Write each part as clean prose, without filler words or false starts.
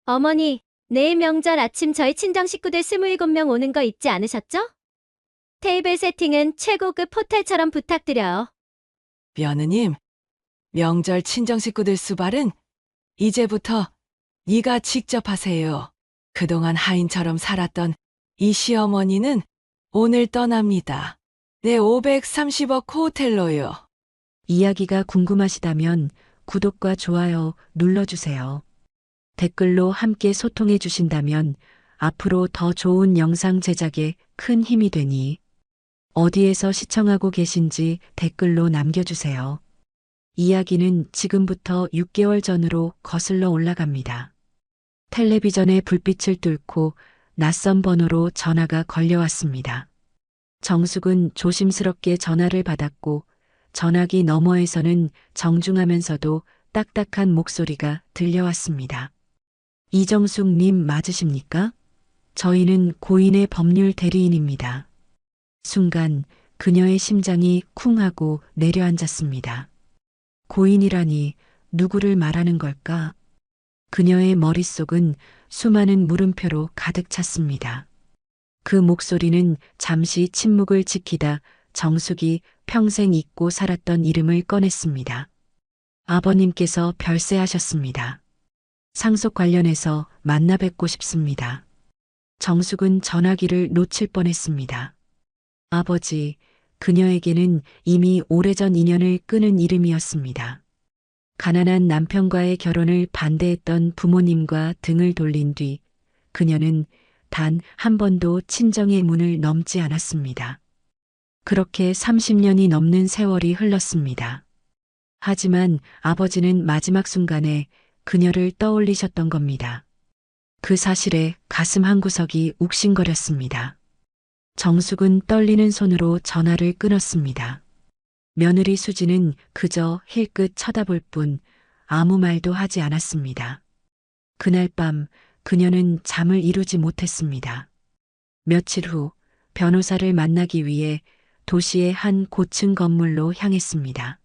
어머니, 내일 명절 아침 저희 친정 식구들 27명 오는 거 잊지 않으셨죠? 테이블 세팅은 최고급 호텔처럼 부탁드려요. 며느님, 명절 친정 식구들 수발은 이제부터 네가 직접 하세요. 그동안 하인처럼 살았던 이 시어머니는 오늘 떠납니다. 내 530억 호텔로요. 이야기가 궁금하시다면 구독과 좋아요 눌러주세요. 댓글로 함께 소통해 주신다면 앞으로 더 좋은 영상 제작에 큰 힘이 되니 어디에서 시청하고 계신지 댓글로 남겨주세요. 이야기는 지금부터 6개월 전으로 거슬러 올라갑니다. 텔레비전의 불빛을 뚫고 낯선 번호로 전화가 걸려왔습니다. 정숙은 조심스럽게 전화를 받았고 전화기 너머에서는 정중하면서도 딱딱한 목소리가 들려왔습니다. 이정숙 님 맞으십니까? 저희는 고인의 법률 대리인입니다. 순간 그녀의 심장이 쿵 하고 내려앉았습니다. 고인이라니 누구를 말하는 걸까? 그녀의 머릿속은 수많은 물음표로 가득 찼습니다. 그 목소리는 잠시 침묵을 지키다 정숙이 평생 잊고 살았던 이름을 꺼냈습니다. 아버님께서 별세하셨습니다. 상속 관련해서 만나 뵙고 싶습니다. 정숙은 전화기를 놓칠 뻔했습니다. 아버지, 그녀에게는 이미 오래전 인연을 끊은 이름이었습니다. 가난한 남편과의 결혼을 반대했던 부모님과 등을 돌린 뒤 그녀는 단 한 번도 친정의 문을 넘지 않았습니다. 그렇게 30년이 넘는 세월이 흘렀습니다. 하지만 아버지는 마지막 순간에 그녀를 떠올리셨던 겁니다. 그 사실에 가슴 한구석이 욱신거렸습니다. 정숙은 떨리는 손으로 전화를 끊었습니다. 며느리 수지는 그저 힐끗 쳐다볼 뿐 아무 말도 하지 않았습니다. 그날 밤 그녀는 잠을 이루지 못했습니다. 며칠 후 변호사를 만나기 위해 도시의 한 고층 건물로 향했습니다.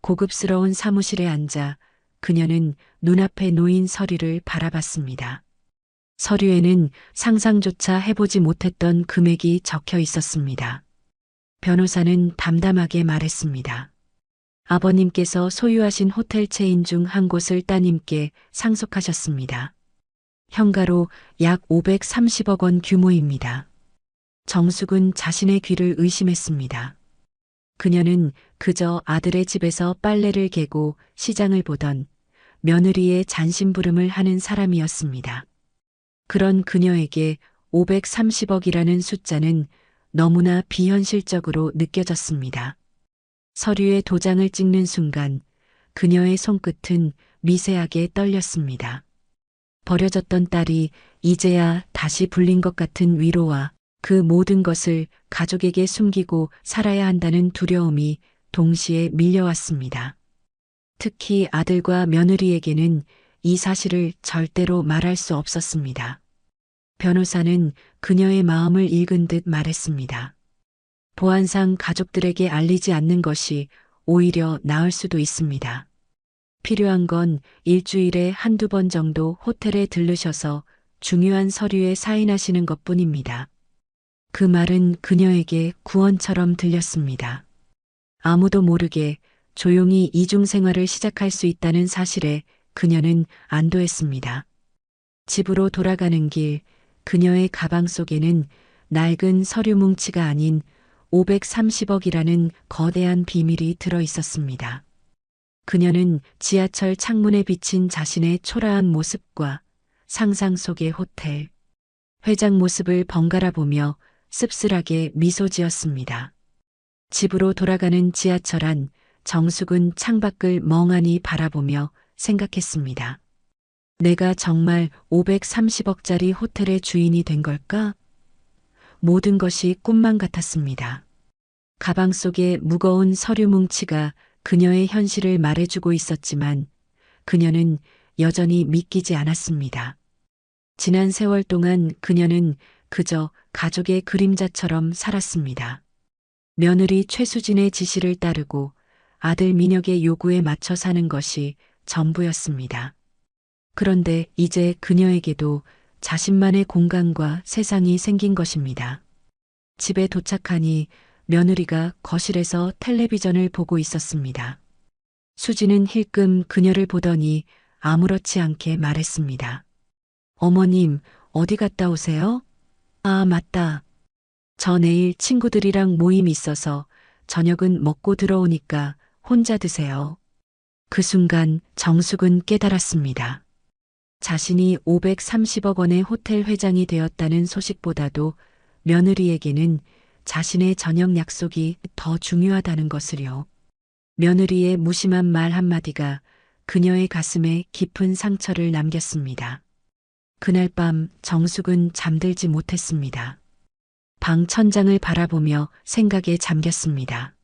고급스러운 사무실에 앉아 그녀는 눈앞에 놓인 서류를 바라봤습니다. 서류에는 상상조차 해보지 못했던 금액이 적혀 있었습니다. 변호사는 담담하게 말했습니다. 아버님께서 소유하신 호텔 체인 중 한 곳을 따님께 상속하셨습니다. 현가로 약 530억 원 규모입니다. 정숙은 자신의 귀를 의심했습니다. 그녀는 그저 아들의 집에서 빨래를 개고 시장을 보던 며느리의 잔심부름을 하는 사람이었습니다. 그런 그녀에게 530억이라는 숫자는 너무나 비현실적으로 느껴졌습니다. 서류에 도장을 찍는 순간 그녀의 손끝은 미세하게 떨렸습니다. 버려졌던 딸이 이제야 다시 불린 것 같은 위로와 그 모든 것을 가족에게 숨기고 살아야 한다는 두려움이 동시에 밀려왔습니다. 특히 아들과 며느리에게는 이 사실을 절대로 말할 수 없었습니다. 변호사는 그녀의 마음을 읽은 듯 말했습니다. 보안상 가족들에게 알리지 않는 것이 오히려 나을 수도 있습니다. 필요한 건 일주일에 한두 번 정도 호텔에 들르셔서 중요한 서류에 사인하시는 것뿐입니다. 그 말은 그녀에게 구원처럼 들렸습니다. 아무도 모르게 조용히 이중생활을 시작할 수 있다는 사실에 그녀는 안도했습니다. 집으로 돌아가는 길 그녀의 가방 속에는 낡은 서류 뭉치가 아닌 530억이라는 거대한 비밀이 들어 있었습니다. 그녀는 지하철 창문에 비친 자신의 초라한 모습과 상상 속의 호텔, 회장 모습을 번갈아 보며 씁쓸하게 미소 지었습니다. 집으로 돌아가는 지하철 안 정숙은 창밖을 멍하니 바라보며 생각했습니다. 내가 정말 530억짜리 호텔의 주인이 된 걸까? 모든 것이 꿈만 같았습니다. 가방 속에 무거운 서류 뭉치가 그녀의 현실을 말해주고 있었지만 그녀는 여전히 믿기지 않았습니다. 지난 세월 동안 그녀는 그저 가족의 그림자처럼 살았습니다. 며느리 최수진의 지시를 따르고 아들 민혁의 요구에 맞춰 사는 것이 전부였습니다. 그런데 이제 그녀에게도 자신만의 공간과 세상이 생긴 것입니다. 집에 도착하니 며느리가 거실에서 텔레비전을 보고 있었습니다. 수지는 힐끔 그녀를 보더니 아무렇지 않게 말했습니다. 어머님, 어디 갔다 오세요? 아, 맞다. 저 내일 친구들이랑 모임 있어서 저녁은 먹고 들어오니까 혼자 드세요. 그 순간 정숙은 깨달았습니다. 자신이 530억 원의 호텔 회장이 되었다는 소식보다도 며느리에게는 자신의 저녁 약속이 더 중요하다는 것을요. 며느리의 무심한 말 한마디가 그녀의 가슴에 깊은 상처를 남겼습니다. 그날 밤 정숙은 잠들지 못했습니다. 방 천장을 바라보며 생각에 잠겼습니다.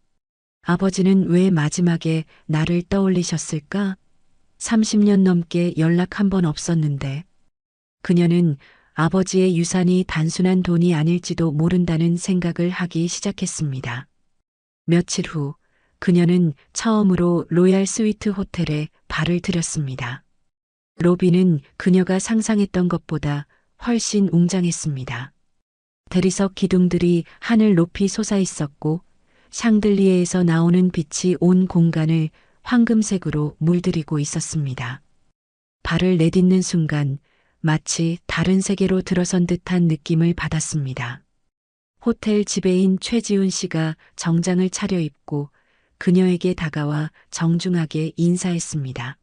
아버지는 왜 마지막에 나를 떠올리셨을까? 30년 넘게 연락 한 번 없었는데 그녀는 아버지의 유산이 단순한 돈이 아닐지도 모른다는 생각을 하기 시작했습니다. 며칠 후 그녀는 처음으로 로얄 스위트 호텔에 발을 들였습니다. 로비는 그녀가 상상했던 것보다 훨씬 웅장했습니다. 대리석 기둥들이 하늘 높이 솟아 있었고 샹들리에에서 나오는 빛이 온 공간을 황금색으로 물들이고 있었습니다. 발을 내딛는 순간 마치 다른 세계로 들어선 듯한 느낌을 받았습니다. 호텔 지배인 최지훈 씨가 정장을 차려입고 그녀에게 다가와 정중하게 인사했습니다.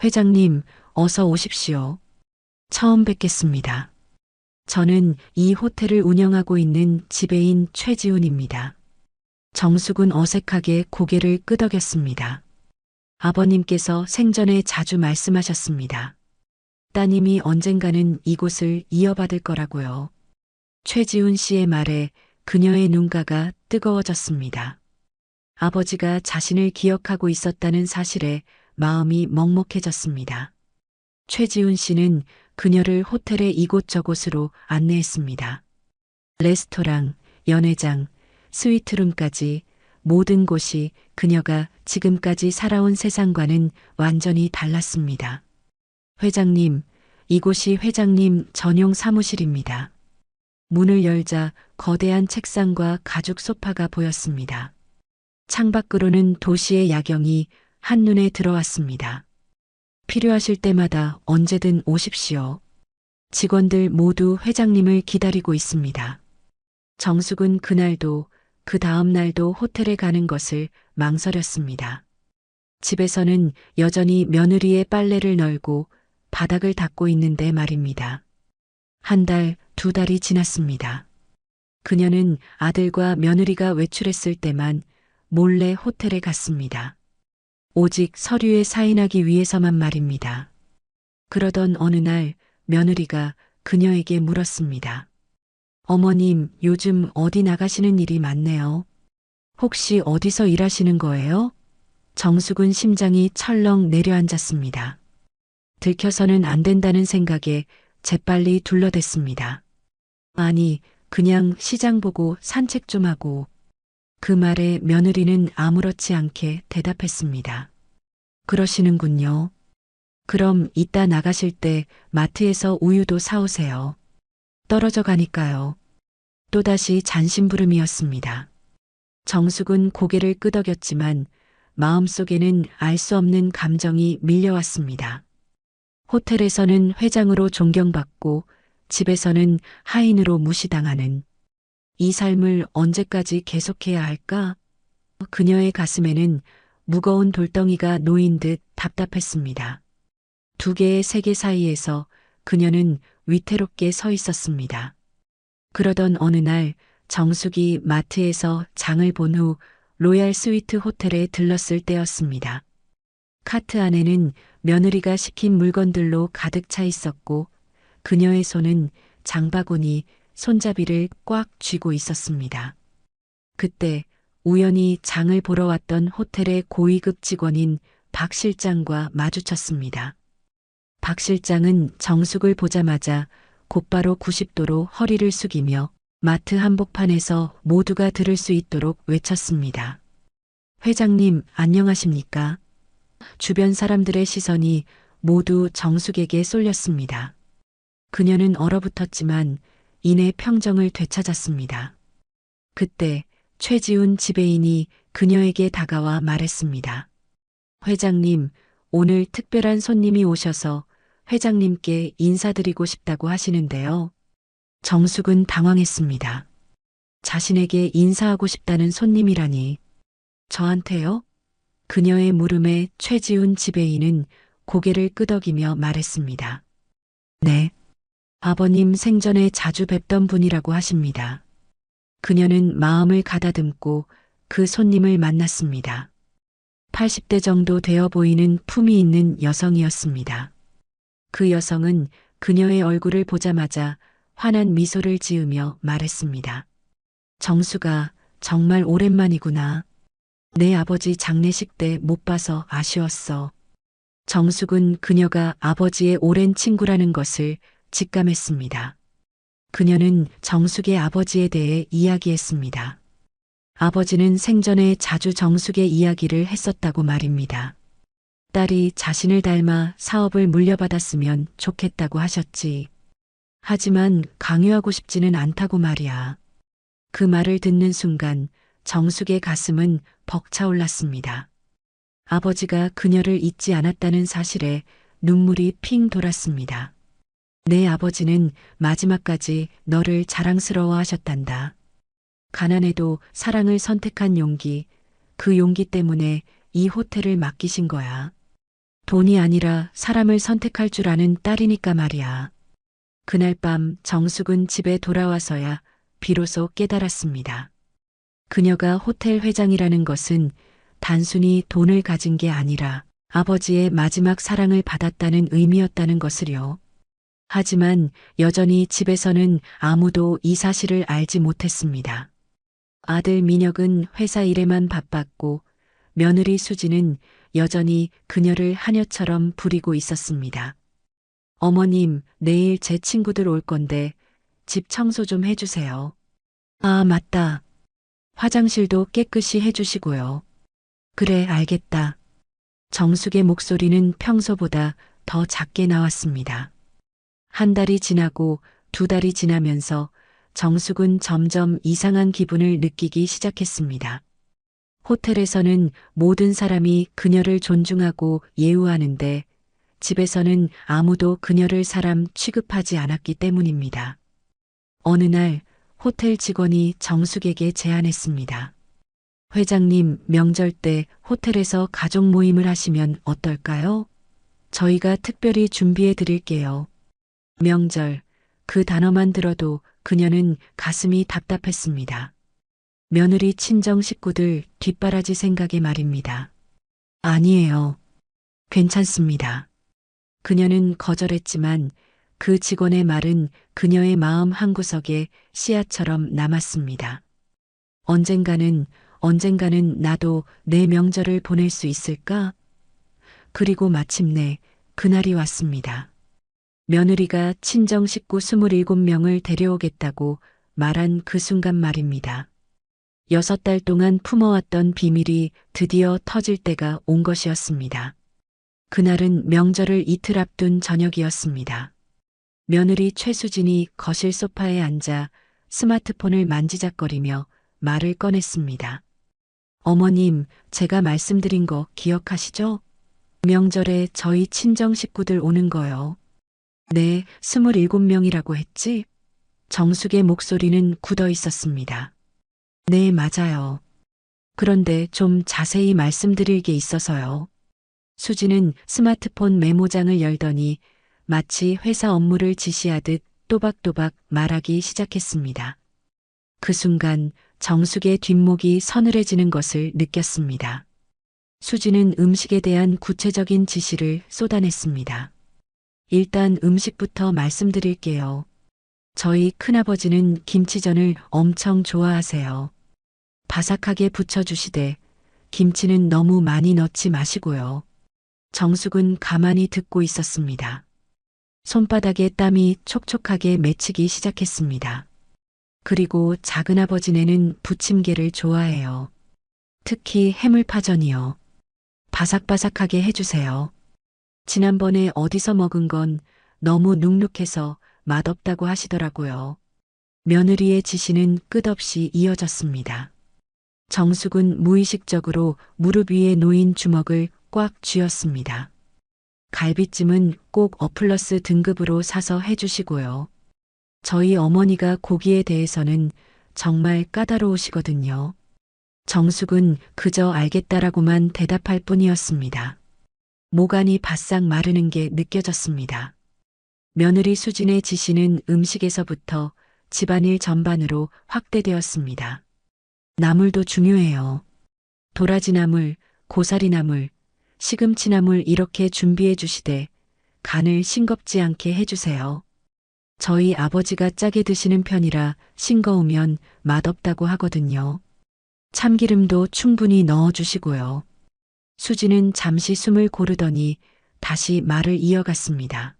회장님, 어서 오십시오. 처음 뵙겠습니다. 저는 이 호텔을 운영하고 있는 지배인 최지훈입니다. 정숙은 어색하게 고개를 끄덕였습니다. 아버님께서 생전에 자주 말씀하셨습니다. 따님이 언젠가는 이곳을 이어받을 거라고요. 최지훈 씨의 말에 그녀의 눈가가 뜨거워졌습니다. 아버지가 자신을 기억하고 있었다는 사실에 마음이 먹먹해졌습니다. 최지훈 씨는 그녀를 호텔의 이곳저곳으로 안내했습니다. 레스토랑, 연회장, 스위트룸까지 모든 곳이 그녀가 지금까지 살아온 세상과는 완전히 달랐습니다. 회장님, 이곳이 회장님 전용 사무실입니다. 문을 열자 거대한 책상과 가죽 소파가 보였습니다. 창밖으로는 도시의 야경이 한눈에 들어왔습니다. 필요하실 때마다 언제든 오십시오. 직원들 모두 회장님을 기다리고 있습니다. 정숙은 그날도 그 다음 날도 호텔에 가는 것을 망설였습니다. 집에서는 여전히 며느리의 빨래를 널고 바닥을 닦고 있는데 말입니다. 한 달, 두 달이 지났습니다. 그녀는 아들과 며느리가 외출했을 때만 몰래 호텔에 갔습니다. 오직 서류에 사인하기 위해서만 말입니다. 그러던 어느 날 며느리가 그녀에게 물었습니다. 어머님, 요즘 어디 나가시는 일이 많네요. 혹시 어디서 일하시는 거예요? 정숙은 심장이 철렁 내려앉았습니다. 들켜서는 안 된다는 생각에 재빨리 둘러댔습니다. 아니, 그냥 시장 보고 산책 좀 하고. 그 말에 며느리는 아무렇지 않게 대답했습니다. 그러시는군요. 그럼 이따 나가실 때 마트에서 우유도 사오세요. 떨어져 가니까요. 또다시 잔심부름이었습니다. 정숙은 고개를 끄덕였지만 마음속에는 알 수 없는 감정이 밀려왔습니다. 호텔에서는 회장으로 존경받고 집에서는 하인으로 무시당하는 이 삶을 언제까지 계속해야 할까? 그녀의 가슴에는 무거운 돌덩이가 놓인 듯 답답했습니다. 두 개의 세계 사이에서 그녀는 위태롭게 서 있었습니다. 그러던 어느 날 정숙이 마트에서 장을 본 후 로얄 스위트 호텔에 들렀을 때였습니다. 카트 안에는 며느리가 시킨 물건들로 가득 차 있었고 그녀의 손은 장바구니, 손잡이를 꽉 쥐고 있었습니다. 그때 우연히 장을 보러 왔던 호텔의 고위급 직원인 박 실장과 마주쳤습니다. 박 실장은 정숙을 보자마자 곧바로 90도로 허리를 숙이며 마트 한복판에서 모두가 들을 수 있도록 외쳤습니다. 회장님, 안녕하십니까? 주변 사람들의 시선이 모두 정숙에게 쏠렸습니다. 그녀는 얼어붙었지만 이내 평정을 되찾았습니다. 그때 최지훈 지배인이 그녀에게 다가와 말했습니다. 회장님, 오늘 특별한 손님이 오셔서 회장님께 인사드리고 싶다고 하시는데요. 정숙은 당황했습니다. 자신에게 인사하고 싶다는 손님이라니. 저한테요? 그녀의 물음에 최지훈 지배인은 고개를 끄덕이며 말했습니다. 네. 아버님 생전에 자주 뵙던 분이라고 하십니다. 그녀는 마음을 가다듬고 그 손님을 만났습니다. 80대 정도 되어 보이는 품이 있는 여성이었습니다. 그 여성은 그녀의 얼굴을 보자마자 환한 미소를 지으며 말했습니다. 정수가 정말 오랜만이구나. 내 아버지 장례식 때 못 봐서 아쉬웠어. 정숙은 그녀가 아버지의 오랜 친구라는 것을 직감했습니다. 그녀는 정숙의 아버지에 대해 이야기했습니다. 아버지는 생전에 자주 정숙의 이야기를 했었다고 말입니다. 딸이 자신을 닮아 사업을 물려받았으면 좋겠다고 하셨지. 하지만 강요하고 싶지는 않다고 말이야. 그 말을 듣는 순간 정숙의 가슴은 벅차올랐습니다. 아버지가 그녀를 잊지 않았다는 사실에 눈물이 핑 돌았습니다. 내 아버지는 마지막까지 너를 자랑스러워 하셨단다. 가난해도 사랑을 선택한 용기, 그 용기 때문에 이 호텔을 맡기신 거야. 돈이 아니라 사람을 선택할 줄 아는 딸이니까 말이야. 그날 밤 정숙은 집에 돌아와서야 비로소 깨달았습니다. 그녀가 호텔 회장이라는 것은 단순히 돈을 가진 게 아니라 아버지의 마지막 사랑을 받았다는 의미였다는 것을요. 하지만 여전히 집에서는 아무도 이 사실을 알지 못했습니다. 아들 민혁은 회사 일에만 바빴고 며느리 수지는 여전히 그녀를 하녀처럼 부리고 있었습니다. 어머님, 내일 제 친구들 올 건데 집 청소 좀 해주세요. 아, 맞다. 화장실도 깨끗이 해주시고요. 그래, 알겠다. 정숙의 목소리는 평소보다 더 작게 나왔습니다. 한 달이 지나고 두 달이 지나면서 정숙은 점점 이상한 기분을 느끼기 시작했습니다. 호텔에서는 모든 사람이 그녀를 존중하고 예우하는데 집에서는 아무도 그녀를 사람 취급하지 않았기 때문입니다. 어느 날 호텔 직원이 정숙에게 제안했습니다. 회장님, 명절 때 호텔에서 가족 모임을 하시면 어떨까요? 저희가 특별히 준비해 드릴게요. 명절, 그 단어만 들어도 그녀는 가슴이 답답했습니다. 며느리 친정 식구들 뒷바라지 생각에 말입니다. 아니에요. 괜찮습니다. 그녀는 거절했지만 그 직원의 말은 그녀의 마음 한구석에 씨앗처럼 남았습니다. 언젠가는 나도 내 명절을 보낼 수 있을까? 그리고 마침내 그날이 왔습니다. 며느리가 친정 식구 27명을 데려오겠다고 말한 그 순간 말입니다. 6달 동안 품어왔던 비밀이 드디어 터질 때가 온 것이었습니다. 그날은 명절을 이틀 앞둔 저녁이었습니다. 며느리 최수진이 거실 소파에 앉아 스마트폰을 만지작거리며 말을 꺼냈습니다. 어머님, 제가 말씀드린 거 기억하시죠? 명절에 저희 친정 식구들 오는 거요. 네, 27명이라고 했지? 정숙의 목소리는 굳어 있었습니다. 네, 맞아요. 그런데 좀 자세히 말씀드릴 게 있어서요. 수지는 스마트폰 메모장을 열더니 마치 회사 업무를 지시하듯 또박또박 말하기 시작했습니다. 그 순간 정숙의 뒷목이 서늘해지는 것을 느꼈습니다. 수지는 음식에 대한 구체적인 지시를 쏟아냈습니다. 일단 음식부터 말씀드릴게요. 저희 큰아버지는 김치전을 엄청 좋아하세요. 바삭하게 부쳐주시되 김치는 너무 많이 넣지 마시고요. 정숙은 가만히 듣고 있었습니다. 손바닥에 땀이 촉촉하게 맺히기 시작했습니다. 그리고 작은아버지네는 부침개를 좋아해요. 특히 해물파전이요. 바삭바삭하게 해주세요. 지난번에 어디서 먹은 건 너무 눅눅해서 맛없다고 하시더라고요. 며느리의 지시는 끝없이 이어졌습니다. 정숙은 무의식적으로 무릎 위에 놓인 주먹을 꽉 쥐었습니다. 갈비찜은 꼭 어플러스 등급으로 사서 해주시고요. 저희 어머니가 고기에 대해서는 정말 까다로우시거든요. 정숙은 그저 알겠다라고만 대답할 뿐이었습니다. 모간이 바싹 마르는 게 느껴졌습니다. 며느리 수진의 지시는 음식에서부터 집안일 전반으로 확대되었습니다. 나물도 중요해요. 도라지나물, 고사리나물, 시금치나물 이렇게 준비해 주시되 간을 싱겁지 않게 해주세요. 저희 아버지가 짜게 드시는 편이라 싱거우면 맛없다고 하거든요. 참기름도 충분히 넣어주시고요. 수지는 잠시 숨을 고르더니 다시 말을 이어갔습니다.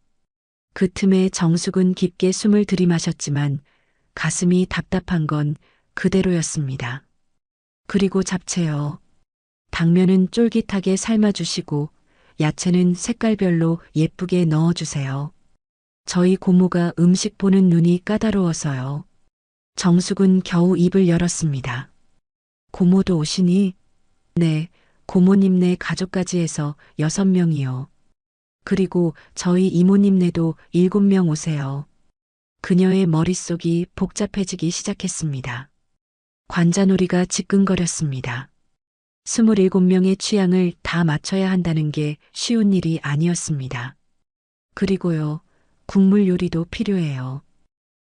그 틈에 정숙은 깊게 숨을 들이마셨지만 가슴이 답답한 건 그대로였습니다. 그리고 잡채요. 당면은 쫄깃하게 삶아주시고 야채는 색깔별로 예쁘게 넣어주세요. 저희 고모가 음식 보는 눈이 까다로워서요. 정숙은 겨우 입을 열었습니다. 고모도 오시니? 네, 고모님네 가족까지 해서 6명이요. 그리고 저희 이모님네도 7명 오세요. 그녀의 머릿속이 복잡해지기 시작했습니다. 관자놀이가 지끈거렸습니다. 27명의 취향을 다 맞춰야 한다는 게 쉬운 일이 아니었습니다. 그리고요, 국물 요리도 필요해요.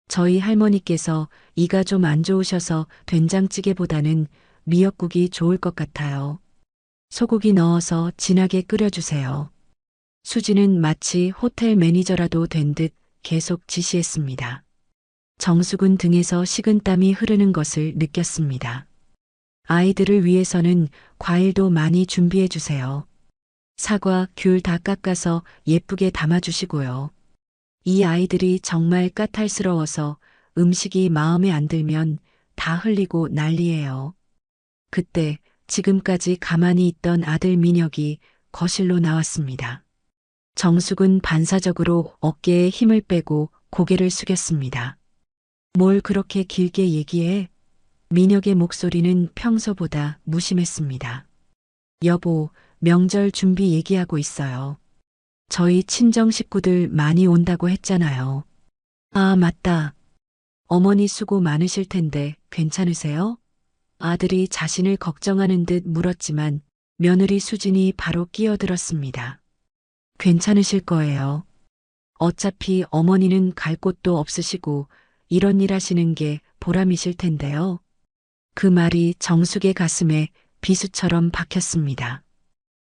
저희 할머니께서 이가 좀 안 좋으셔서 된장찌개보다는 미역국이 좋을 것 같아요. 소고기 넣어서 진하게 끓여주세요. 수지는 마치 호텔 매니저라도 된 듯 계속 지시했습니다. 정숙은 등에서 식은땀이 흐르는 것을 느꼈습니다. 아이들을 위해서는 과일도 많이 준비해 주세요. 사과, 귤 다 깎아서 예쁘게 담아주시고요. 이 아이들이 정말 까탈스러워서 음식이 마음에 안 들면 다 흘리고 난리예요. 그때 지금까지 가만히 있던 아들 민혁이 거실로 나왔습니다. 정숙은 반사적으로 어깨에 힘을 빼고 고개를 숙였습니다. 뭘 그렇게 길게 얘기해? 민혁의 목소리는 평소보다 무심했습니다. 여보, 명절 준비 얘기하고 있어요. 저희 친정 식구들 많이 온다고 했잖아요. 아, 맞다. 어머니 수고 많으실 텐데 괜찮으세요? 아들이 자신을 걱정하는 듯 물었지만 며느리 수진이 바로 끼어들었습니다. 괜찮으실 거예요. 어차피 어머니는 갈 곳도 없으시고 이런 일 하시는 게 보람이실 텐데요. 그 말이 정숙의 가슴에 비수처럼 박혔습니다.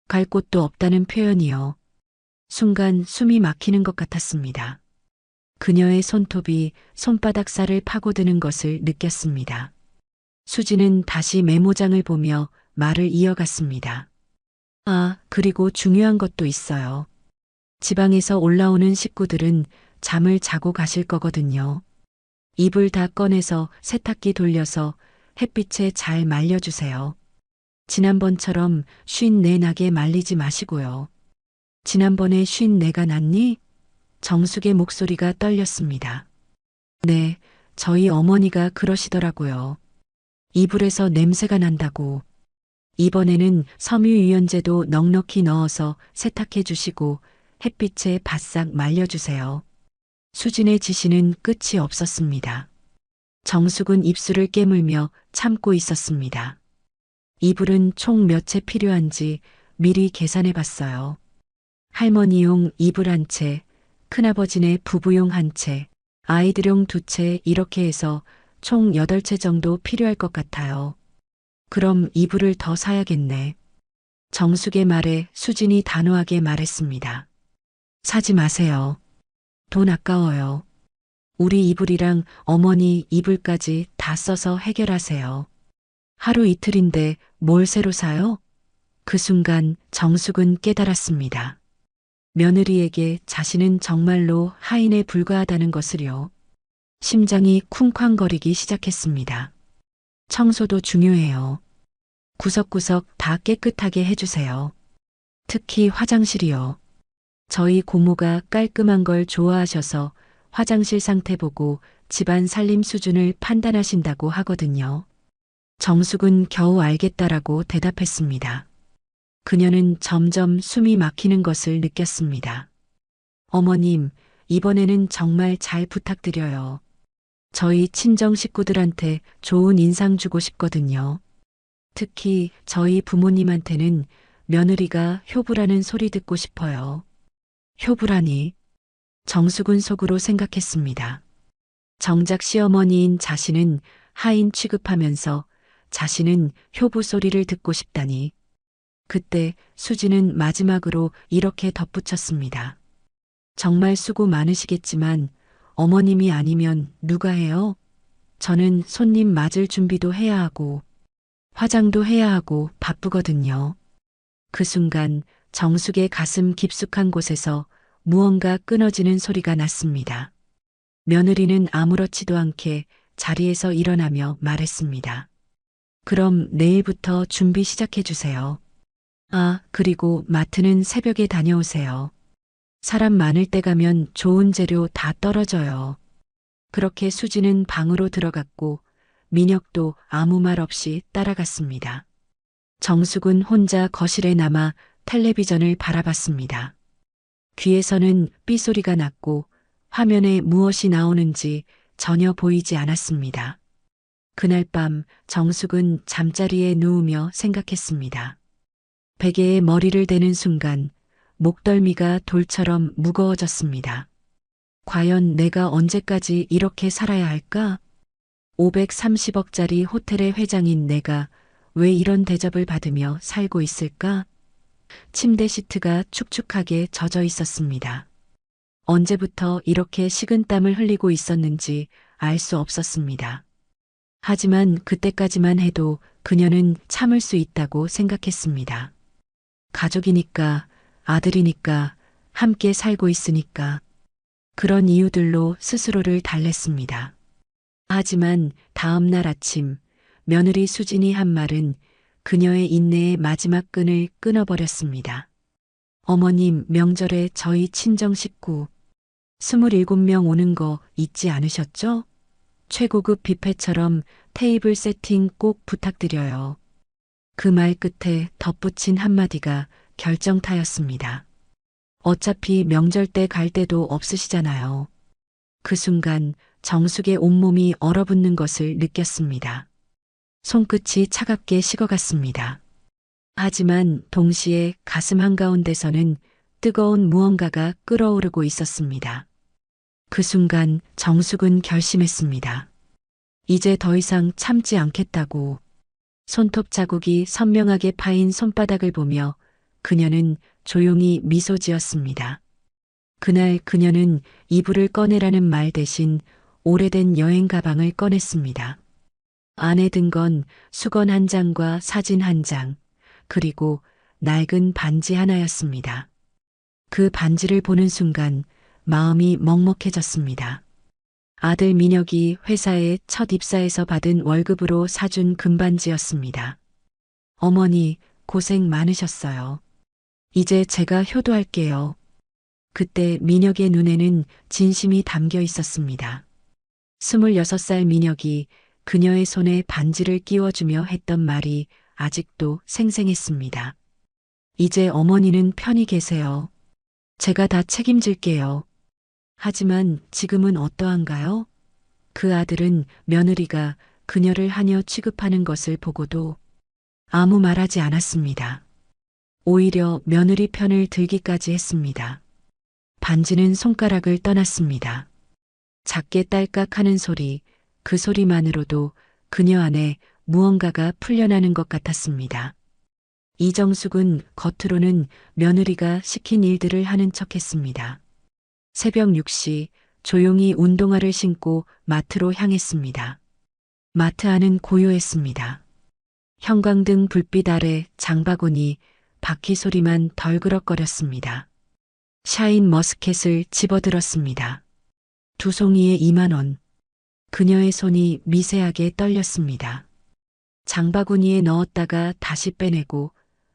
갈 곳도 없다는 표현이요. 순간 숨이 막히는 것 같았습니다. 그녀의 손톱이 손바닥 살을 파고드는 것을 느꼈습니다. 수지는 다시 메모장을 보며 말을 이어갔습니다. 아, 그리고 중요한 것도 있어요. 지방에서 올라오는 식구들은 잠을 자고 가실 거거든요. 이불 다 꺼내서 세탁기 돌려서 햇빛에 잘 말려주세요. 지난번처럼 54나게 말리지 마시고요. 지난번에 54가 났니? 정숙의 목소리가 떨렸습니다. 네, 저희 어머니가 그러시더라고요. 이불에서 냄새가 난다고. 이번에는 섬유유연제도 넉넉히 넣어서 세탁해 주시고 햇빛에 바싹 말려주세요. 수진의 지시는 끝이 없었습니다. 정숙은 입술을 깨물며 참고 있었습니다. 이불은 총 몇 채 필요한지 미리 계산해 봤어요. 할머니용 이불 1채, 큰아버지네 부부용 1채, 아이들용 2채 이렇게 해서 총 8채 정도 필요할 것 같아요. 그럼 이불을 더 사야겠네. 정숙의 말에 수진이 단호하게 말했습니다. 사지 마세요. 돈 아까워요. 우리 이불이랑 어머니 이불까지 다 써서 해결하세요. 하루 이틀인데 뭘 새로 사요? 그 순간 정숙은 깨달았습니다. 며느리에게 자신은 정말로 하인에 불과하다는 것을요. 심장이 쿵쾅거리기 시작했습니다. 청소도 중요해요. 구석구석 다 깨끗하게 해주세요. 특히 화장실이요. 저희 고모가 깔끔한 걸 좋아하셔서 화장실 상태 보고 집안 살림 수준을 판단하신다고 하거든요. 정숙은 겨우 알겠다라고 대답했습니다. 그녀는 점점 숨이 막히는 것을 느꼈습니다. 어머님, 이번에는 정말 잘 부탁드려요. 저희 친정 식구들한테 좋은 인상 주고 싶거든요. 특히 저희 부모님한테는 며느리가 효부라는 소리 듣고 싶어요. 효부라니. 정숙은 속으로 생각했습니다. 정작 시어머니인 자신은 하인 취급하면서 자신은 효부 소리를 듣고 싶다니. 그때 수지는 마지막으로 이렇게 덧붙였습니다. 정말 수고 많으시겠지만 어머님이 아니면 누가 해요? 저는 손님 맞을 준비도 해야 하고 화장도 해야 하고 바쁘거든요. 그 순간 정숙의 가슴 깊숙한 곳에서 무언가 끊어지는 소리가 났습니다. 며느리는 아무렇지도 않게 자리에서 일어나며 말했습니다. 그럼 내일부터 준비 시작해 주세요. 아, 그리고 마트는 새벽에 다녀오세요. 사람 많을 때 가면 좋은 재료 다 떨어져요. 그렇게 수지는 방으로 들어갔고 민혁도 아무 말 없이 따라갔습니다. 정숙은 혼자 거실에 남아 텔레비전을 바라봤습니다. 귀에서는 삐소리가 났고 화면에 무엇이 나오는지 전혀 보이지 않았습니다. 그날 밤 정숙은 잠자리에 누우며 생각했습니다. 베개에 머리를 대는 순간 목덜미가 돌처럼 무거워졌습니다. 과연 내가 언제까지 이렇게 살아야 할까? 530억짜리 호텔의 회장인 내가 왜 이런 대접을 받으며 살고 있을까? 침대 시트가 축축하게 젖어 있었습니다. 언제부터 이렇게 식은땀을 흘리고 있었는지 알 수 없었습니다. 하지만 그때까지만 해도 그녀는 참을 수 있다고 생각했습니다. 가족이니까, 아들이니까, 함께 살고 있으니까. 그런 이유들로 스스로를 달랬습니다. 하지만 다음 날 아침 며느리 수진이 한 말은 그녀의 인내의 마지막 끈을 끊어버렸습니다. 어머님, 명절에 저희 친정 식구 27명 오는 거 잊지 않으셨죠? 최고급 뷔페처럼 테이블 세팅 꼭 부탁드려요. 그 말 끝에 덧붙인 한마디가 결정타였습니다. 어차피 명절 때 갈 데도 없으시잖아요. 그 순간 정숙의 온몸이 얼어붙는 것을 느꼈습니다. 손끝이 차갑게 식어갔습니다. 하지만 동시에 가슴 한가운데서는 뜨거운 무언가가 끓어오르고 있었습니다. 그 순간 정숙은 결심했습니다. 이제 더 이상 참지 않겠다고. 손톱 자국이 선명하게 파인 손바닥을 보며 그녀는 조용히 미소 지었습니다. 그날 그녀는 이불을 꺼내라는 말 대신 오래된 여행 가방을 꺼냈습니다. 안에 든 건 수건 한 장과 사진 한 장, 그리고 낡은 반지 하나였습니다. 그 반지를 보는 순간 마음이 먹먹해졌습니다. 아들 민혁이 회사에 첫 입사해서 받은 월급으로 사준 금반지였습니다. 어머니, 고생 많으셨어요. 이제 제가 효도할게요. 그때 민혁의 눈에는 진심이 담겨 있었습니다. 26살 민혁이 그녀의 손에 반지를 끼워주며 했던 말이 아직도 생생했습니다. 이제 어머니는 편히 계세요. 제가 다 책임질게요. 하지만 지금은 어떠한가요? 그 아들은 며느리가 그녀를 하녀 취급하는 것을 보고도 아무 말하지 않았습니다. 오히려 며느리 편을 들기까지 했습니다. 반지는 손가락을 떠났습니다. 작게 딸깍하는 소리, 그 소리만으로도 그녀 안에 무언가가 풀려나는 것 같았습니다. 이정숙은 겉으로는 며느리가 시킨 일들을 하는 척했습니다. 새벽 6시 조용히 운동화를 신고 마트로 향했습니다. 마트 안은 고요했습니다. 형광등 불빛 아래 장바구니 바퀴 소리만 덜그럭거렸습니다. 샤인 머스켓을 집어들었습니다. 두 송이에 2만 원. 그녀의 손이 미세하게 떨렸습니다. 장바구니에 넣었다가 다시 빼내고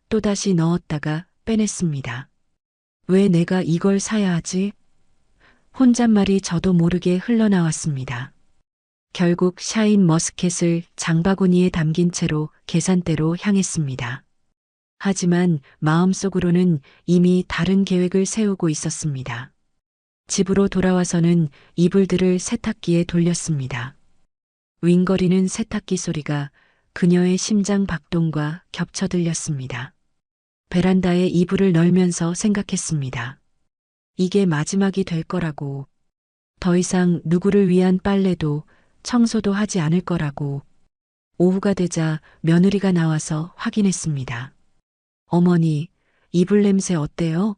또다시 넣었다가 빼냈습니다. 왜 내가 이걸 사야 하지? 혼잣말이 저도 모르게 흘러나왔습니다. 결국 샤인 머스켓을 장바구니에 담긴 채로 계산대로 향했습니다. 하지만 마음속으로는 이미 다른 계획을 세우고 있었습니다. 집으로 돌아와서는 이불들을 세탁기에 돌렸습니다. 윙거리는 세탁기 소리가 그녀의 심장 박동과 겹쳐 들렸습니다. 베란다에 이불을 널면서 생각했습니다. 이게 마지막이 될 거라고. 더 이상 누구를 위한 빨래도 청소도 하지 않을 거라고. 오후가 되자 며느리가 나와서 확인했습니다. 어머니, 이불 냄새 어때요?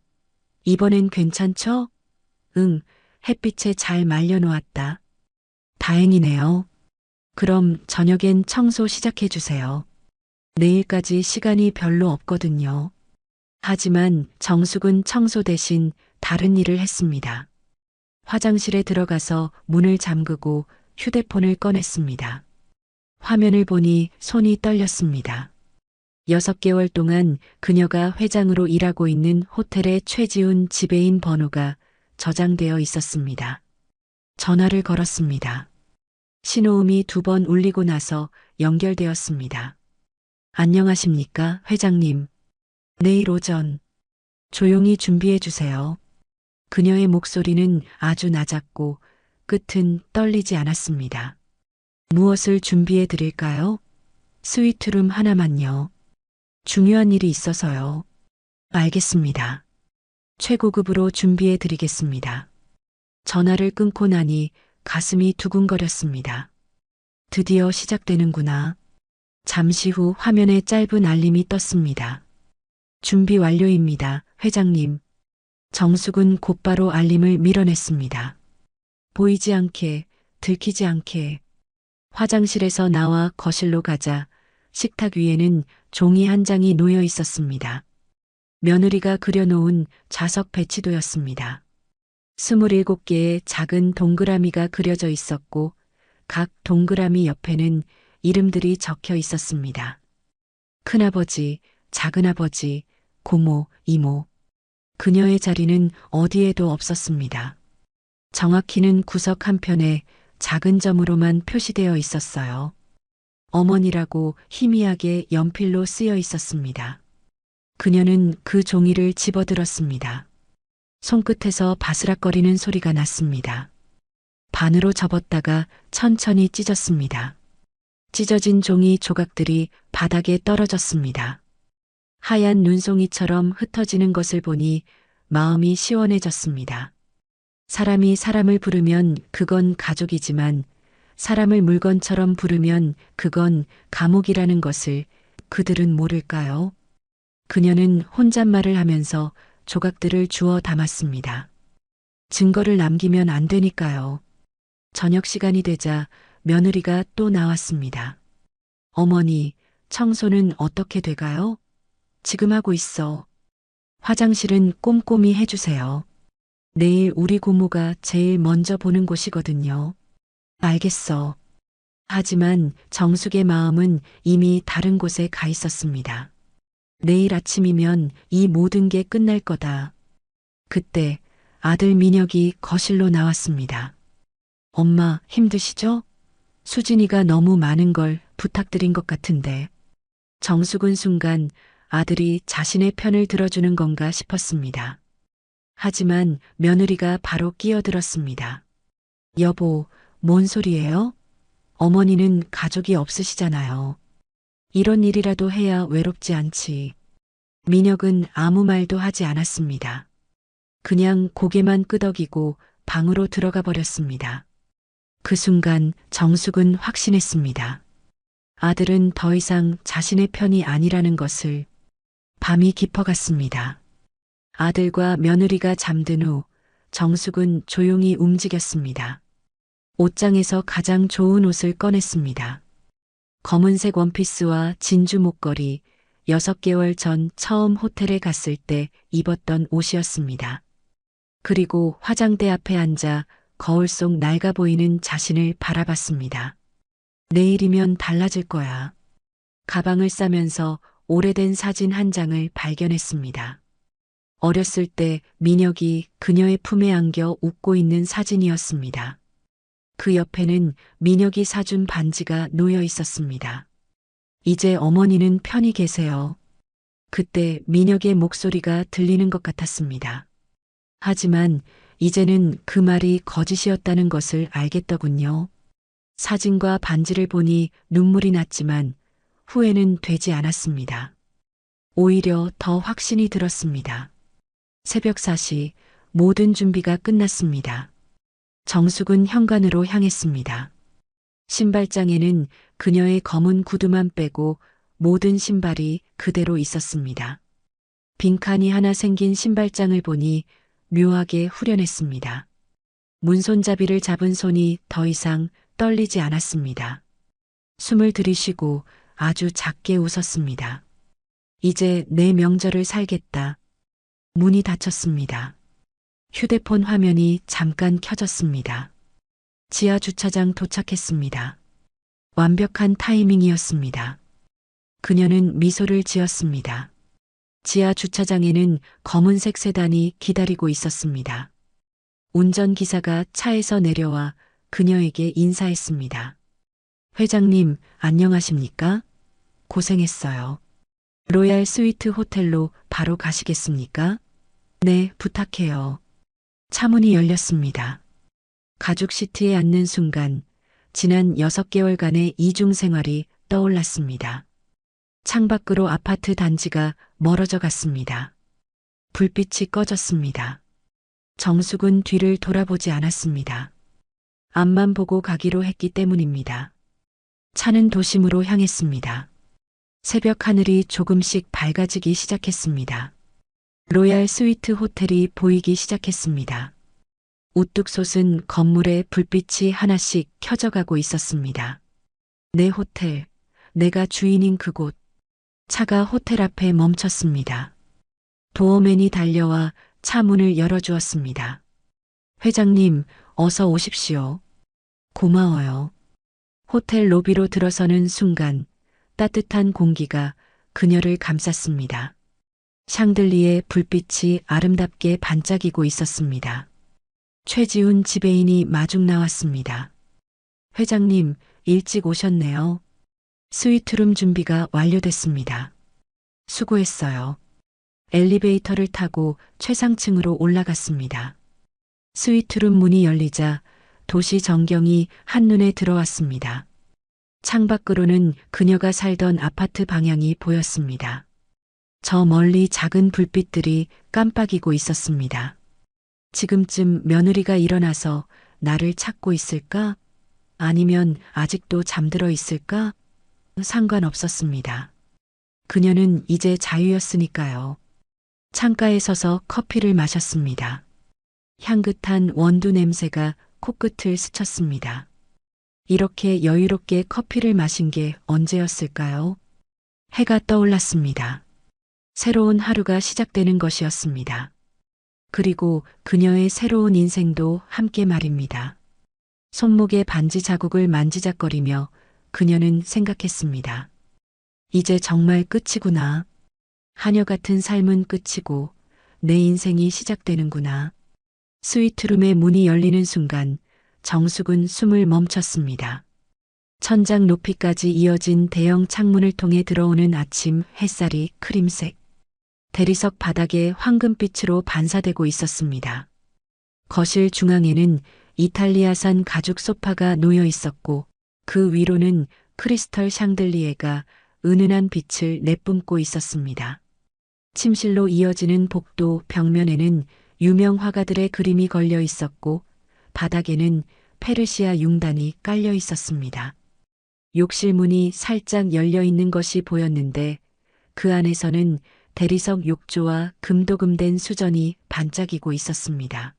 이번엔 괜찮죠? 응, 햇빛에 잘 말려놓았다. 다행이네요. 그럼 저녁엔 청소 시작해 주세요. 내일까지 시간이 별로 없거든요. 하지만 정숙은 청소 대신 다른 일을 했습니다. 화장실에 들어가서 문을 잠그고 휴대폰을 꺼냈습니다. 화면을 보니 손이 떨렸습니다. 6개월 동안 그녀가 회장으로 일하고 있는 호텔의 최지훈 지배인 번호가 저장되어 있었습니다. 전화를 걸었습니다. 신호음이 2번 울리고 나서 연결되었습니다. 안녕하십니까, 회장님. 내일 오전 조용히 준비해 주세요. 그녀의 목소리는 아주 낮았고 끝은 떨리지 않았습니다. 무엇을 준비해 드릴까요? 스위트룸 하나만요. 중요한 일이 있어서요. 알겠습니다. 최고급으로 준비해 드리겠습니다. 전화를 끊고 나니 가슴이 두근거렸습니다. 드디어 시작되는구나. 잠시 후 화면에 짧은 알림이 떴습니다. 준비 완료입니다, 회장님. 정숙은 곧바로 알림을 밀어냈습니다. 보이지 않게, 들키지 않게. 화장실에서 나와 거실로 가자 식탁 위에는 종이 한 장이 놓여 있었습니다. 며느리가 그려놓은 자석 배치도였습니다. 27개의 작은 동그라미가 그려져 있었고 각 동그라미 옆에는 이름들이 적혀 있었습니다. 큰아버지, 작은아버지, 고모, 이모. 그녀의 자리는 어디에도 없었습니다. 정확히는 구석 한편에 작은 점으로만 표시되어 있었어요. 어머니라고 희미하게 연필로 쓰여 있었습니다. 그녀는 그 종이를 집어들었습니다. 손끝에서 바스락거리는 소리가 났습니다. 반으로 접었다가 천천히 찢었습니다. 찢어진 종이 조각들이 바닥에 떨어졌습니다. 하얀 눈송이처럼 흩어지는 것을 보니 마음이 시원해졌습니다. 사람이 사람을 부르면 그건 가족이지만 사람을 물건처럼 부르면 그건 감옥이라는 것을 그들은 모를까요? 그녀는 혼잣말을 하면서 조각들을 주워 담았습니다. 증거를 남기면 안 되니까요. 저녁 시간이 되자 며느리가 또 나왔습니다. 어머니, 청소는 어떻게 돼가요? 지금 하고 있어. 화장실은 꼼꼼히 해주세요. 내일 우리 고모가 제일 먼저 보는 곳이거든요. 알겠어. 하지만 정숙의 마음은 이미 다른 곳에 가 있었습니다. 내일 아침이면 이 모든 게 끝날 거다. 그때 아들 민혁이 거실로 나왔습니다. 엄마, 힘드시죠? 수진이가 너무 많은 걸 부탁드린 것 같은데. 정숙은 순간 아들이 자신의 편을 들어주는 건가 싶었습니다. 하지만 며느리가 바로 끼어들었습니다. 여보, 뭔 소리예요? 어머니는 가족이 없으시잖아요. 이런 일이라도 해야 외롭지 않지. 민혁은 아무 말도 하지 않았습니다. 그냥 고개만 끄덕이고 방으로 들어가 버렸습니다. 그 순간 정숙은 확신했습니다. 아들은 더 이상 자신의 편이 아니라는 것을. 밤이 깊어갔습니다. 아들과 며느리가 잠든 후 정숙은 조용히 움직였습니다. 옷장에서 가장 좋은 옷을 꺼냈습니다. 검은색 원피스와 진주 목걸이, 6개월 전 처음 호텔에 갔을 때 입었던 옷이었습니다. 그리고 화장대 앞에 앉아 거울 속 낡아 보이는 자신을 바라봤습니다. 내일이면 달라질 거야. 가방을 싸면서 오래된 사진 한 장을 발견했습니다. 어렸을 때 민혁이 그녀의 품에 안겨 웃고 있는 사진이었습니다. 그 옆에는 민혁이 사준 반지가 놓여 있었습니다. 이제 어머니는 편히 계세요. 그때 민혁의 목소리가 들리는 것 같았습니다. 하지만 이제는 그 말이 거짓이었다는 것을 알겠더군요. 사진과 반지를 보니 눈물이 났지만 후회는 되지 않았습니다. 오히려 더 확신이 들었습니다. 새벽 4시 모든 준비가 끝났습니다. 정숙은 현관으로 향했습니다. 신발장에는 그녀의 검은 구두만 빼고 모든 신발이 그대로 있었습니다. 빈칸이 하나 생긴 신발장을 보니 묘하게 후련했습니다. 문손잡이를 잡은 손이 더 이상 떨리지 않았습니다. 숨을 들이쉬고 아주 작게 웃었습니다. 이제 내 명절을 살겠다. 문이 닫혔습니다. 휴대폰 화면이 잠깐 켜졌습니다. 지하 주차장 도착했습니다. 완벽한 타이밍이었습니다. 그녀는 미소를 지었습니다. 지하 주차장에는 검은색 세단이 기다리고 있었습니다. 운전기사가 차에서 내려와 그녀에게 인사했습니다. 회장님, 안녕하십니까? 고생했어요. 로얄 스위트 호텔로 바로 가시겠습니까? 네, 부탁해요. 차문이 열렸습니다. 가죽 시트에 앉는 순간 지난 6개월간의 이중 생활이 떠올랐습니다. 창밖으로 아파트 단지가 멀어져 갔습니다. 불빛이 꺼졌습니다. 정숙은 뒤를 돌아보지 않았습니다. 앞만 보고 가기로 했기 때문입니다. 차는 도심으로 향했습니다. 새벽 하늘이 조금씩 밝아지기 시작했습니다. 로얄 스위트 호텔이 보이기 시작했습니다. 우뚝 솟은 건물에 불빛이 하나씩 켜져가고 있었습니다. 내 호텔, 내가 주인인 그곳. 차가 호텔 앞에 멈췄습니다. 도어맨이 달려와 차 문을 열어주었습니다. 회장님, 어서 오십시오. 고마워요. 호텔 로비로 들어서는 순간 따뜻한 공기가 그녀를 감쌌습니다. 샹들리에 불빛이 아름답게 반짝이고 있었습니다. 최지훈 지배인이 마중 나왔습니다. 회장님, 일찍 오셨네요. 스위트룸 준비가 완료됐습니다. 수고했어요. 엘리베이터를 타고 최상층으로 올라갔습니다. 스위트룸 문이 열리자 도시 전경이 한눈에 들어왔습니다. 창밖으로는 그녀가 살던 아파트 방향이 보였습니다. 저 멀리 작은 불빛들이 깜빡이고 있었습니다. 지금쯤 며느리가 일어나서 나를 찾고 있을까? 아니면 아직도 잠들어 있을까? 상관없었습니다. 그녀는 이제 자유였으니까요. 창가에 서서 커피를 마셨습니다. 향긋한 원두 냄새가 코끝을 스쳤습니다. 이렇게 여유롭게 커피를 마신 게 언제였을까요? 해가 떠올랐습니다. 새로운 하루가 시작되는 것이었습니다. 그리고 그녀의 새로운 인생도 함께 말입니다. 손목에 반지 자국을 만지작거리며 그녀는 생각했습니다. 이제 정말 끝이구나. 하녀 같은 삶은 끝이고 내 인생이 시작되는구나. 스위트룸의 문이 열리는 순간 정숙은 숨을 멈췄습니다. 천장 높이까지 이어진 대형 창문을 통해 들어오는 아침 햇살이 크림색. 대리석 바닥에 황금빛으로 반사되고 있었습니다. 거실 중앙에는 이탈리아산 가죽 소파가 놓여 있었고 그 위로는 크리스털 샹들리에가 은은한 빛을 내뿜고 있었습니다. 침실로 이어지는 복도 벽면에는 유명 화가들의 그림이 걸려 있었고 바닥에는 페르시아 융단이 깔려 있었습니다. 욕실 문이 살짝 열려 있는 것이 보였는데 그 안에서는 대리석 욕조와 금도금된 수전이 반짝이고 있었습니다.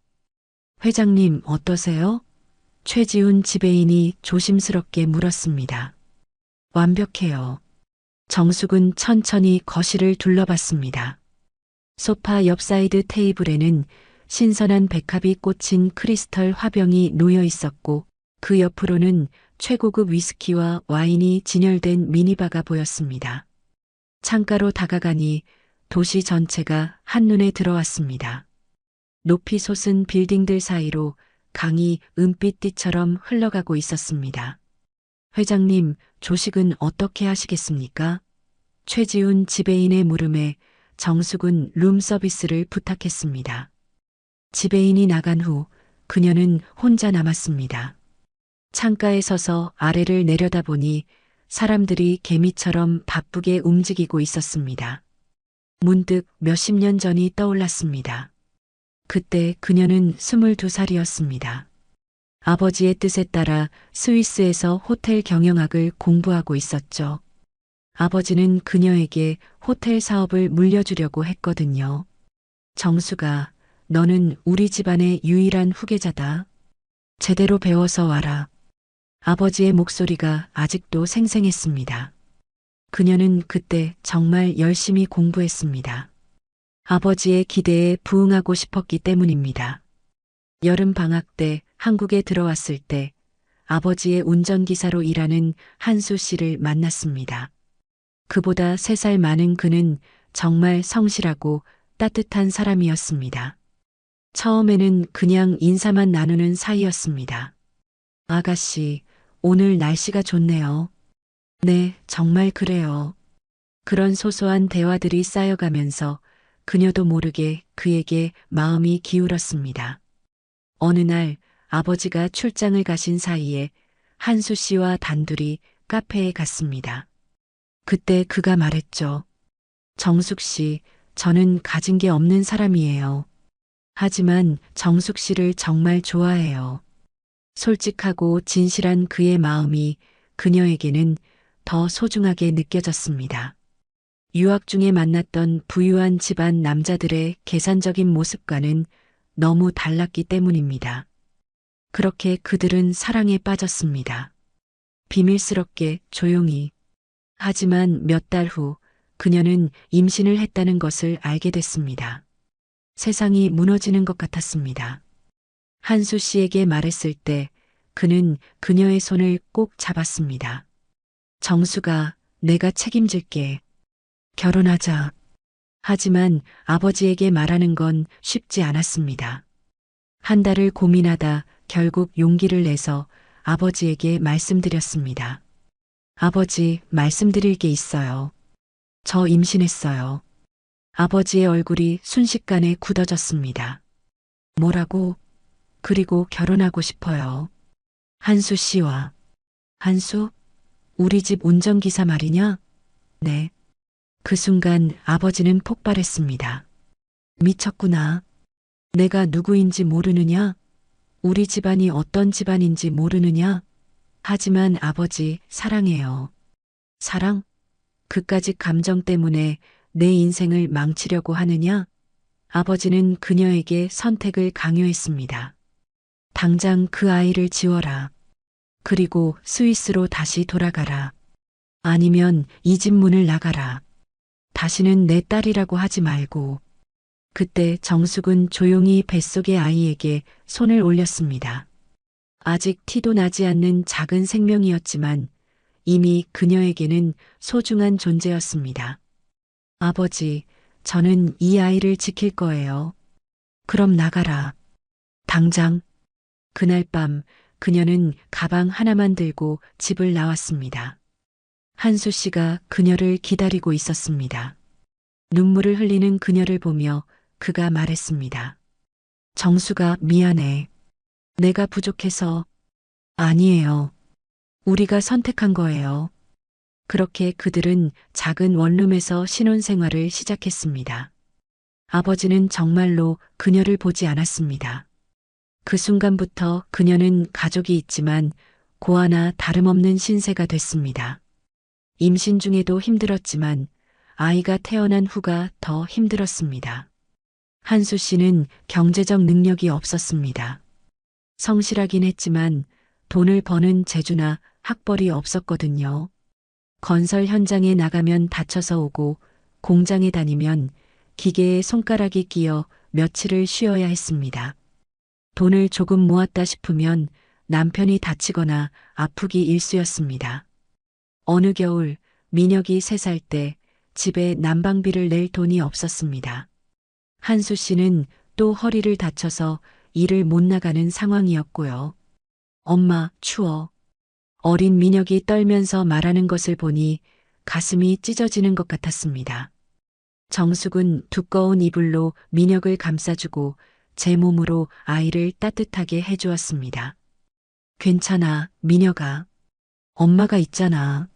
회장님 어떠세요? 최지훈 지배인이 조심스럽게 물었습니다. 완벽해요. 정숙은 천천히 거실을 둘러봤습니다. 소파 옆 사이드 테이블에는 신선한 백합이 꽂힌 크리스털 화병이 놓여 있었고 그 옆으로는 최고급 위스키와 와인이 진열된 미니바가 보였습니다. 창가로 다가가니 도시 전체가 한눈에 들어왔습니다. 높이 솟은 빌딩들 사이로 강이 은빛띠처럼 흘러가고 있었습니다. 회장님, 조식은 어떻게 하시겠습니까? 최지훈 지배인의 물음에 정숙은 룸서비스를 부탁했습니다. 지배인이 나간 후 그녀는 혼자 남았습니다. 창가에 서서 아래를 내려다보니 사람들이 개미처럼 바쁘게 움직이고 있었습니다. 문득 몇십 년 전이 떠올랐습니다. 그때 그녀는 22살이었습니다. 아버지의 뜻에 따라 스위스에서 호텔 경영학을 공부하고 있었죠. 아버지는 그녀에게 호텔 사업을 물려주려고 했거든요. 정수가, 너는 우리 집안의 유일한 후계자다. 제대로 배워서 와라. 아버지의 목소리가 아직도 생생했습니다. 그녀는 그때 정말 열심히 공부했습니다. 아버지의 기대에 부응하고 싶었기 때문입니다. 여름 방학 때 한국에 들어왔을 때 아버지의 운전기사로 일하는 한수 씨를 만났습니다. 그보다 3살 많은 그는 정말 성실하고 따뜻한 사람이었습니다. 처음에는 그냥 인사만 나누는 사이였습니다. 아가씨, 오늘 날씨가 좋네요. 네, 정말 그래요. 그런 소소한 대화들이 쌓여가면서 그녀도 모르게 그에게 마음이 기울었습니다. 어느 날 아버지가 출장을 가신 사이에 한수 씨와 단둘이 카페에 갔습니다. 그때 그가 말했죠. 정숙 씨, 저는 가진 게 없는 사람이에요. 하지만 정숙 씨를 정말 좋아해요. 솔직하고 진실한 그의 마음이 그녀에게는 더 소중하게 느껴졌습니다. 유학 중에 만났던 부유한 집안 남자들의 계산적인 모습과는 너무 달랐기 때문입니다. 그렇게 그들은 사랑에 빠졌습니다. 비밀스럽게 조용히. 하지만 몇 달 후 그녀는 임신을 했다는 것을 알게 됐습니다. 세상이 무너지는 것 같았습니다. 한수 씨에게 말했을 때 그는 그녀의 손을 꼭 잡았습니다. 정수가, 내가 책임질게. 결혼하자. 하지만 아버지에게 말하는 건 쉽지 않았습니다. 한 달을 고민하다 결국 용기를 내서 아버지에게 말씀드렸습니다. 아버지, 말씀드릴 게 있어요. 저 임신했어요. 아버지의 얼굴이 순식간에 굳어졌습니다. 뭐라고? 그리고 결혼하고 싶어요. 한수 씨와. 한수? 우리 집 운전기사 말이냐? 네. 그 순간 아버지는 폭발했습니다. 미쳤구나. 내가 누구인지 모르느냐? 우리 집안이 어떤 집안인지 모르느냐? 하지만 아버지, 사랑해요. 사랑? 그까짓 감정 때문에 내 인생을 망치려고 하느냐? 아버지는 그녀에게 선택을 강요했습니다. 당장 그 아이를 지워라. 그리고 스위스로 다시 돌아가라. 아니면 이 집 문을 나가라. 다시는 내 딸이라고 하지 말고. 그때 정숙은 조용히 뱃속의 아이에게 손을 올렸습니다. 아직 티도 나지 않는 작은 생명이었지만 이미 그녀에게는 소중한 존재였습니다. 아버지, 저는 이 아이를 지킬 거예요. 그럼 나가라. 당장. 그날 밤 그녀는 가방 하나만 들고 집을 나왔습니다. 한수 씨가 그녀를 기다리고 있었습니다. 눈물을 흘리는 그녀를 보며 그가 말했습니다. 정수가 미안해. 내가 부족해서. 아니에요. 우리가 선택한 거예요. 그렇게 그들은 작은 원룸에서 신혼생활을 시작했습니다. 아버지는 정말로 그녀를 보지 않았습니다. 그 순간부터 그녀는 가족이 있지만 고아나 다름없는 신세가 됐습니다. 임신 중에도 힘들었지만 아이가 태어난 후가 더 힘들었습니다. 한수 씨는 경제적 능력이 없었습니다. 성실하긴 했지만 돈을 버는 재주나 학벌이 없었거든요. 건설 현장에 나가면 다쳐서 오고 공장에 다니면 기계에 손가락이 끼어 며칠을 쉬어야 했습니다. 돈을 조금 모았다 싶으면 남편이 다치거나 아프기 일쑤였습니다. 어느 겨울 민혁이 3살 때 집에 난방비를 낼 돈이 없었습니다. 한수 씨는 또 허리를 다쳐서 일을 못 나가는 상황이었고요. 엄마, 추워. 어린 민혁이 떨면서 말하는 것을 보니 가슴이 찢어지는 것 같았습니다. 정숙은 두꺼운 이불로 민혁을 감싸주고 제 몸으로 아이를 따뜻하게 해주었습니다. 괜찮아, 민혁아. 엄마가 있잖아.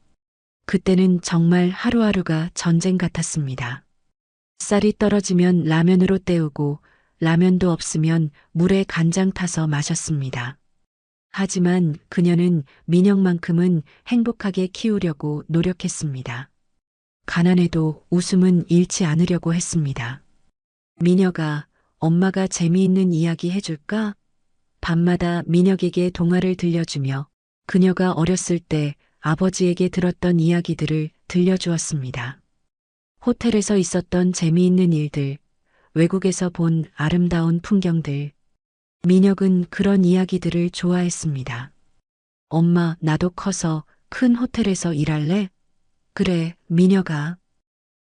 그때는 정말 하루하루가 전쟁 같았습니다. 쌀이 떨어지면 라면으로 때우고 라면도 없으면 물에 간장 타서 마셨습니다. 하지만 그녀는 민혁만큼은 행복하게 키우려고 노력했습니다. 가난해도 웃음은 잃지 않으려고 했습니다. 민혁아, 엄마가 재미있는 이야기 해줄까? 밤마다 민혁에게 동화를 들려주며 그녀가 어렸을 때 아버지에게 들었던 이야기들을 들려주었습니다. 호텔에서 있었던 재미있는 일들, 외국에서 본 아름다운 풍경들. 민혁은 그런 이야기들을 좋아했습니다. 엄마, 나도 커서 큰 호텔에서 일할래? 그래, 민혁아.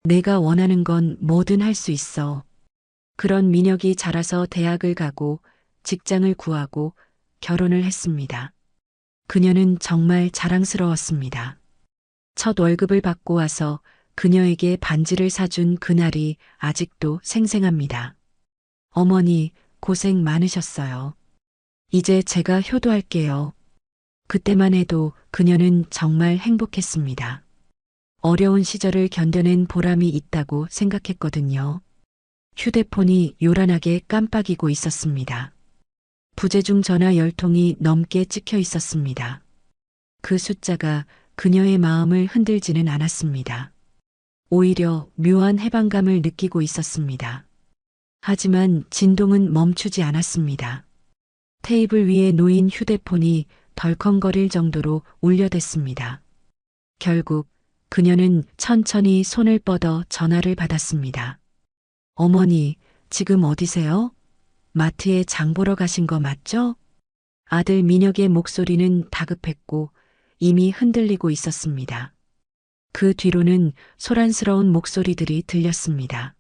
내가 원하는 건 뭐든 할 수 있어. 그런 민혁이 자라서 대학을 가고 직장을 구하고 결혼을 했습니다. 그녀는 정말 자랑스러웠습니다. 첫 월급을 받고 와서 그녀에게 반지를 사준 그날이 아직도 생생합니다. 어머니, 고생 많으셨어요. 이제 제가 효도할게요. 그때만 해도 그녀는 정말 행복했습니다. 어려운 시절을 견뎌낸 보람이 있다고 생각했거든요. 휴대폰이 요란하게 깜빡이고 있었습니다. 부재중 전화 10통이 넘게 찍혀 있었습니다. 그 숫자가 그녀의 마음을 흔들지는 않았습니다. 오히려 묘한 해방감을 느끼고 있었습니다. 하지만 진동은 멈추지 않았습니다. 테이블 위에 놓인 휴대폰이 덜컹거릴 정도로 울려댔습니다. 결국 그녀는 천천히 손을 뻗어 전화를 받았습니다. 어머니, 지금 어디세요? 마트에 장 보러 가신 거 맞죠? 아들 민혁의 목소리는 다급했고 이미 흔들리고 있었습니다. 그 뒤로는 소란스러운 목소리들이 들렸습니다.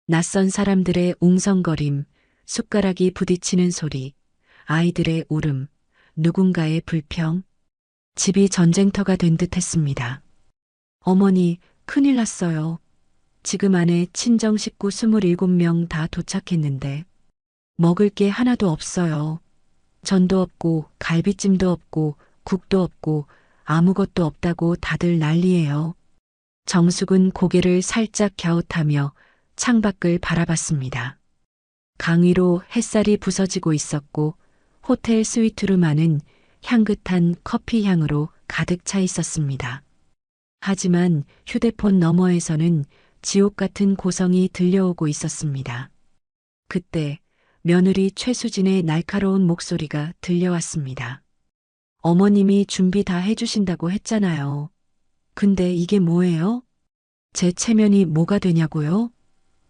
낯선 사람들의 웅성거림, 숟가락이 부딪히는 소리, 아이들의 울음, 누군가의 불평. 집이 전쟁터가 된 듯 했습니다. 어머니, 큰일 났어요. 지금 안에 친정 식구 27명 다 도착했는데 먹을 게 하나도 없어요. 전도 없고 갈비찜도 없고 국도 없고 아무것도 없다고 다들 난리예요. 정숙은 고개를 살짝 갸웃하며 창밖을 바라봤습니다. 강 위로 햇살이 부서지고 있었고 호텔 스위트룸 안은 향긋한 커피 향으로 가득 차 있었습니다. 하지만 휴대폰 너머에서는 지옥 같은 고성이 들려오고 있었습니다. 그때 며느리 최수진의 날카로운 목소리가 들려왔습니다. 어머님이 준비 다 해주신다고 했잖아요. 근데 이게 뭐예요? 제 체면이 뭐가 되냐고요?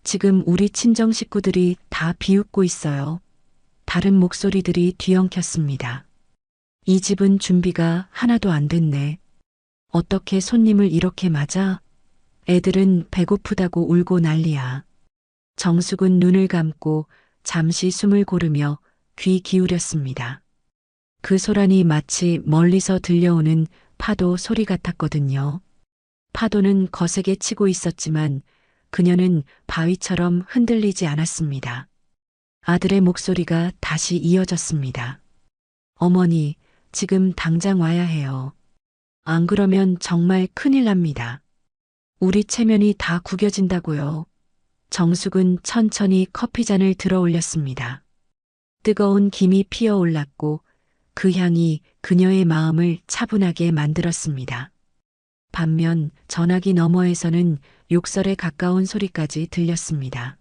지금 우리 친정 식구들이 다 비웃고 있어요. 다른 목소리들이 뒤엉켰습니다. 이 집은 준비가 하나도 안 됐네. 어떻게 손님을 이렇게 맞아? 애들은 배고프다고 울고 난리야. 정숙은 눈을 감고 잠시 숨을 고르며 귀 기울였습니다. 그 소란이 마치 멀리서 들려오는 파도 소리 같았거든요. 파도는 거세게 치고 있었지만 그녀는 바위처럼 흔들리지 않았습니다. 아들의 목소리가 다시 이어졌습니다. 어머니, 지금 당장 와야 해요. 안 그러면 정말 큰일 납니다. 우리 체면이 다 구겨진다고요. 정숙은 천천히 커피잔을 들어 올렸습니다. 뜨거운 김이 피어올랐고 그 향이 그녀의 마음을 차분하게 만들었습니다. 반면 전화기 너머에서는 욕설에 가까운 소리까지 들렸습니다.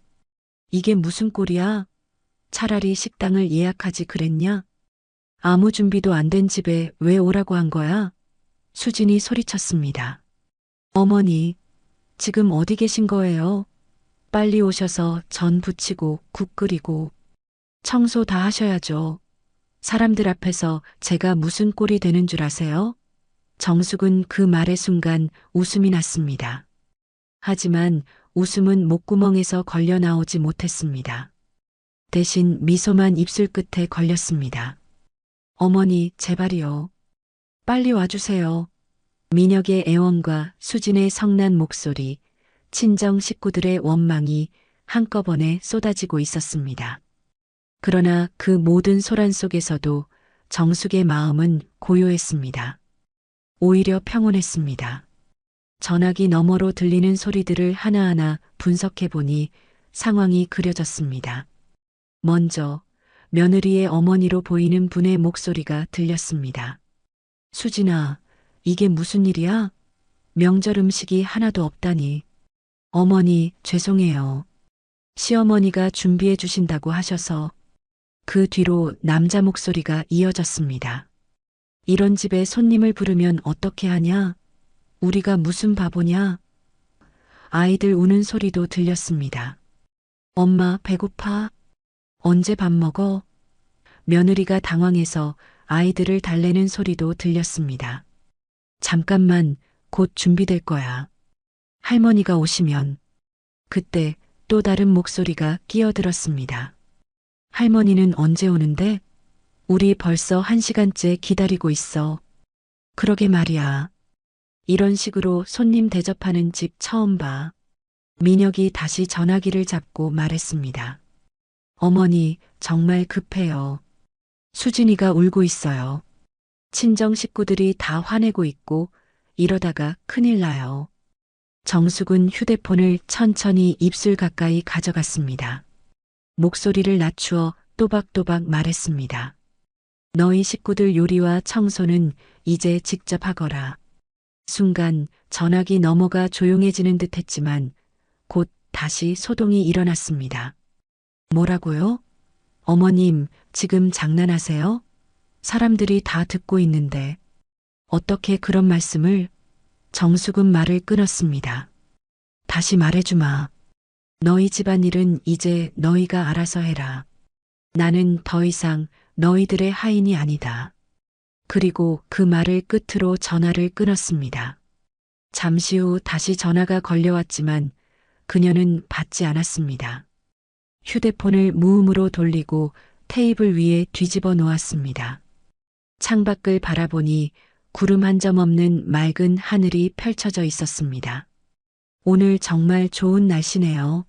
이게 무슨 꼴이야? 차라리 식당을 예약하지 그랬냐? 아무 준비도 안 된 집에 왜 오라고 한 거야? 수진이 소리쳤습니다. 어머니, 지금 어디 계신 거예요? 빨리 오셔서 전 부치고 국 끓이고 청소 다 하셔야죠. 사람들 앞에서 제가 무슨 꼴이 되는 줄 아세요? 정숙은 그 말의 순간 웃음이 났습니다. 하지만 웃음은 목구멍에서 걸려 나오지 못했습니다. 대신 미소만 입술 끝에 걸렸습니다. 어머니, 제발이요. 빨리 와주세요. 민혁의 애원과 수진의 성난 목소리, 친정 식구들의 원망이 한꺼번에 쏟아지고 있었습니다. 그러나 그 모든 소란 속에서도 정숙의 마음은 고요했습니다. 오히려 평온했습니다. 전화기 너머로 들리는 소리들을 하나하나 분석해 보니 상황이 그려졌습니다. 먼저 며느리의 어머니로 보이는 분의 목소리가 들렸습니다. 수진아, 이게 무슨 일이야? 명절 음식이 하나도 없다니. 어머니, 죄송해요. 시어머니가 준비해 주신다고 하셔서. 그 뒤로 남자 목소리가 이어졌습니다. 이런 집에 손님을 부르면 어떻게 하냐? 우리가 무슨 바보냐? 아이들 우는 소리도 들렸습니다. 엄마, 배고파? 언제 밥 먹어? 며느리가 당황해서 아이들을 달래는 소리도 들렸습니다. 잠깐만, 곧 준비될 거야. 할머니가 오시면. 그때 또 다른 목소리가 끼어들었습니다. 할머니는 언제 오는데? 우리 벌써 1시간째 기다리고 있어. 그러게 말이야. 이런 식으로 손님 대접하는 집 처음 봐. 민혁이 다시 전화기를 잡고 말했습니다. 어머니, 정말 급해요. 수진이가 울고 있어요. 친정 식구들이 다 화내고 있고 이러다가 큰일 나요. 정숙은 휴대폰을 천천히 입술 가까이 가져갔습니다. 목소리를 낮추어 또박또박 말했습니다. 너희 식구들 요리와 청소는 이제 직접 하거라. 순간 전화기 너머가 조용해지는 듯 했지만 곧 다시 소동이 일어났습니다. 뭐라고요? 어머님, 지금 장난하세요? 사람들이 다 듣고 있는데. 어떻게 그런 말씀을? 정숙은 말을 끊었습니다. 다시 말해주마. 너희 집안일은 이제 너희가 알아서 해라. 나는 더 이상 너희들의 하인이 아니다. 그리고 그 말을 끝으로 전화를 끊었습니다. 잠시 후 다시 전화가 걸려왔지만 그녀는 받지 않았습니다. 휴대폰을 무음으로 돌리고 테이블 위에 뒤집어 놓았습니다. 창밖을 바라보니 구름 한 점 없는 맑은 하늘이 펼쳐져 있었습니다. 오늘 정말 좋은 날씨네요.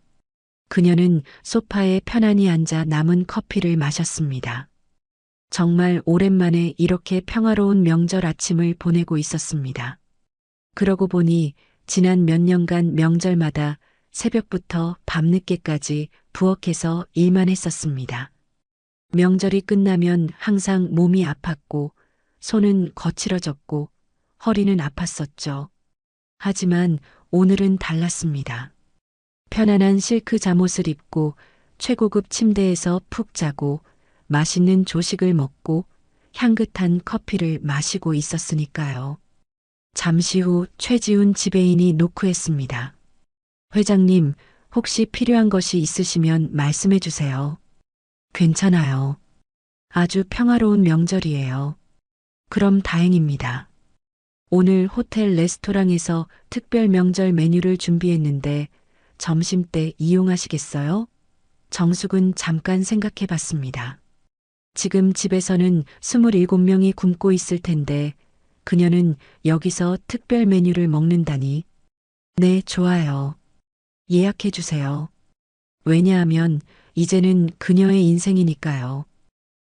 그녀는 소파에 편안히 앉아 남은 커피를 마셨습니다. 정말 오랜만에 이렇게 평화로운 명절 아침을 보내고 있었습니다. 그러고 보니 지난 몇 년간 명절마다 새벽부터 밤늦게까지 부엌에서 일만 했었습니다. 명절이 끝나면 항상 몸이 아팠고 손은 거칠어졌고 허리는 아팠었죠. 하지만 오늘은 달랐습니다. 편안한 실크 잠옷을 입고 최고급 침대에서 푹 자고 맛있는 조식을 먹고 향긋한 커피를 마시고 있었으니까요. 잠시 후 최지훈 지배인이 노크했습니다. 회장님, 혹시 필요한 것이 있으시면 말씀해 주세요. 괜찮아요. 아주 평화로운 명절이에요. 그럼 다행입니다. 오늘 호텔 레스토랑에서 특별 명절 메뉴를 준비했는데 점심때 이용하시겠어요? 정숙은 잠깐 생각해 봤습니다. 지금 집에서는 27명이 굶고 있을 텐데 그녀는 여기서 특별 메뉴를 먹는다니. 네, 좋아요. 예약해 주세요. 왜냐하면 이제는 그녀의 인생이니까요.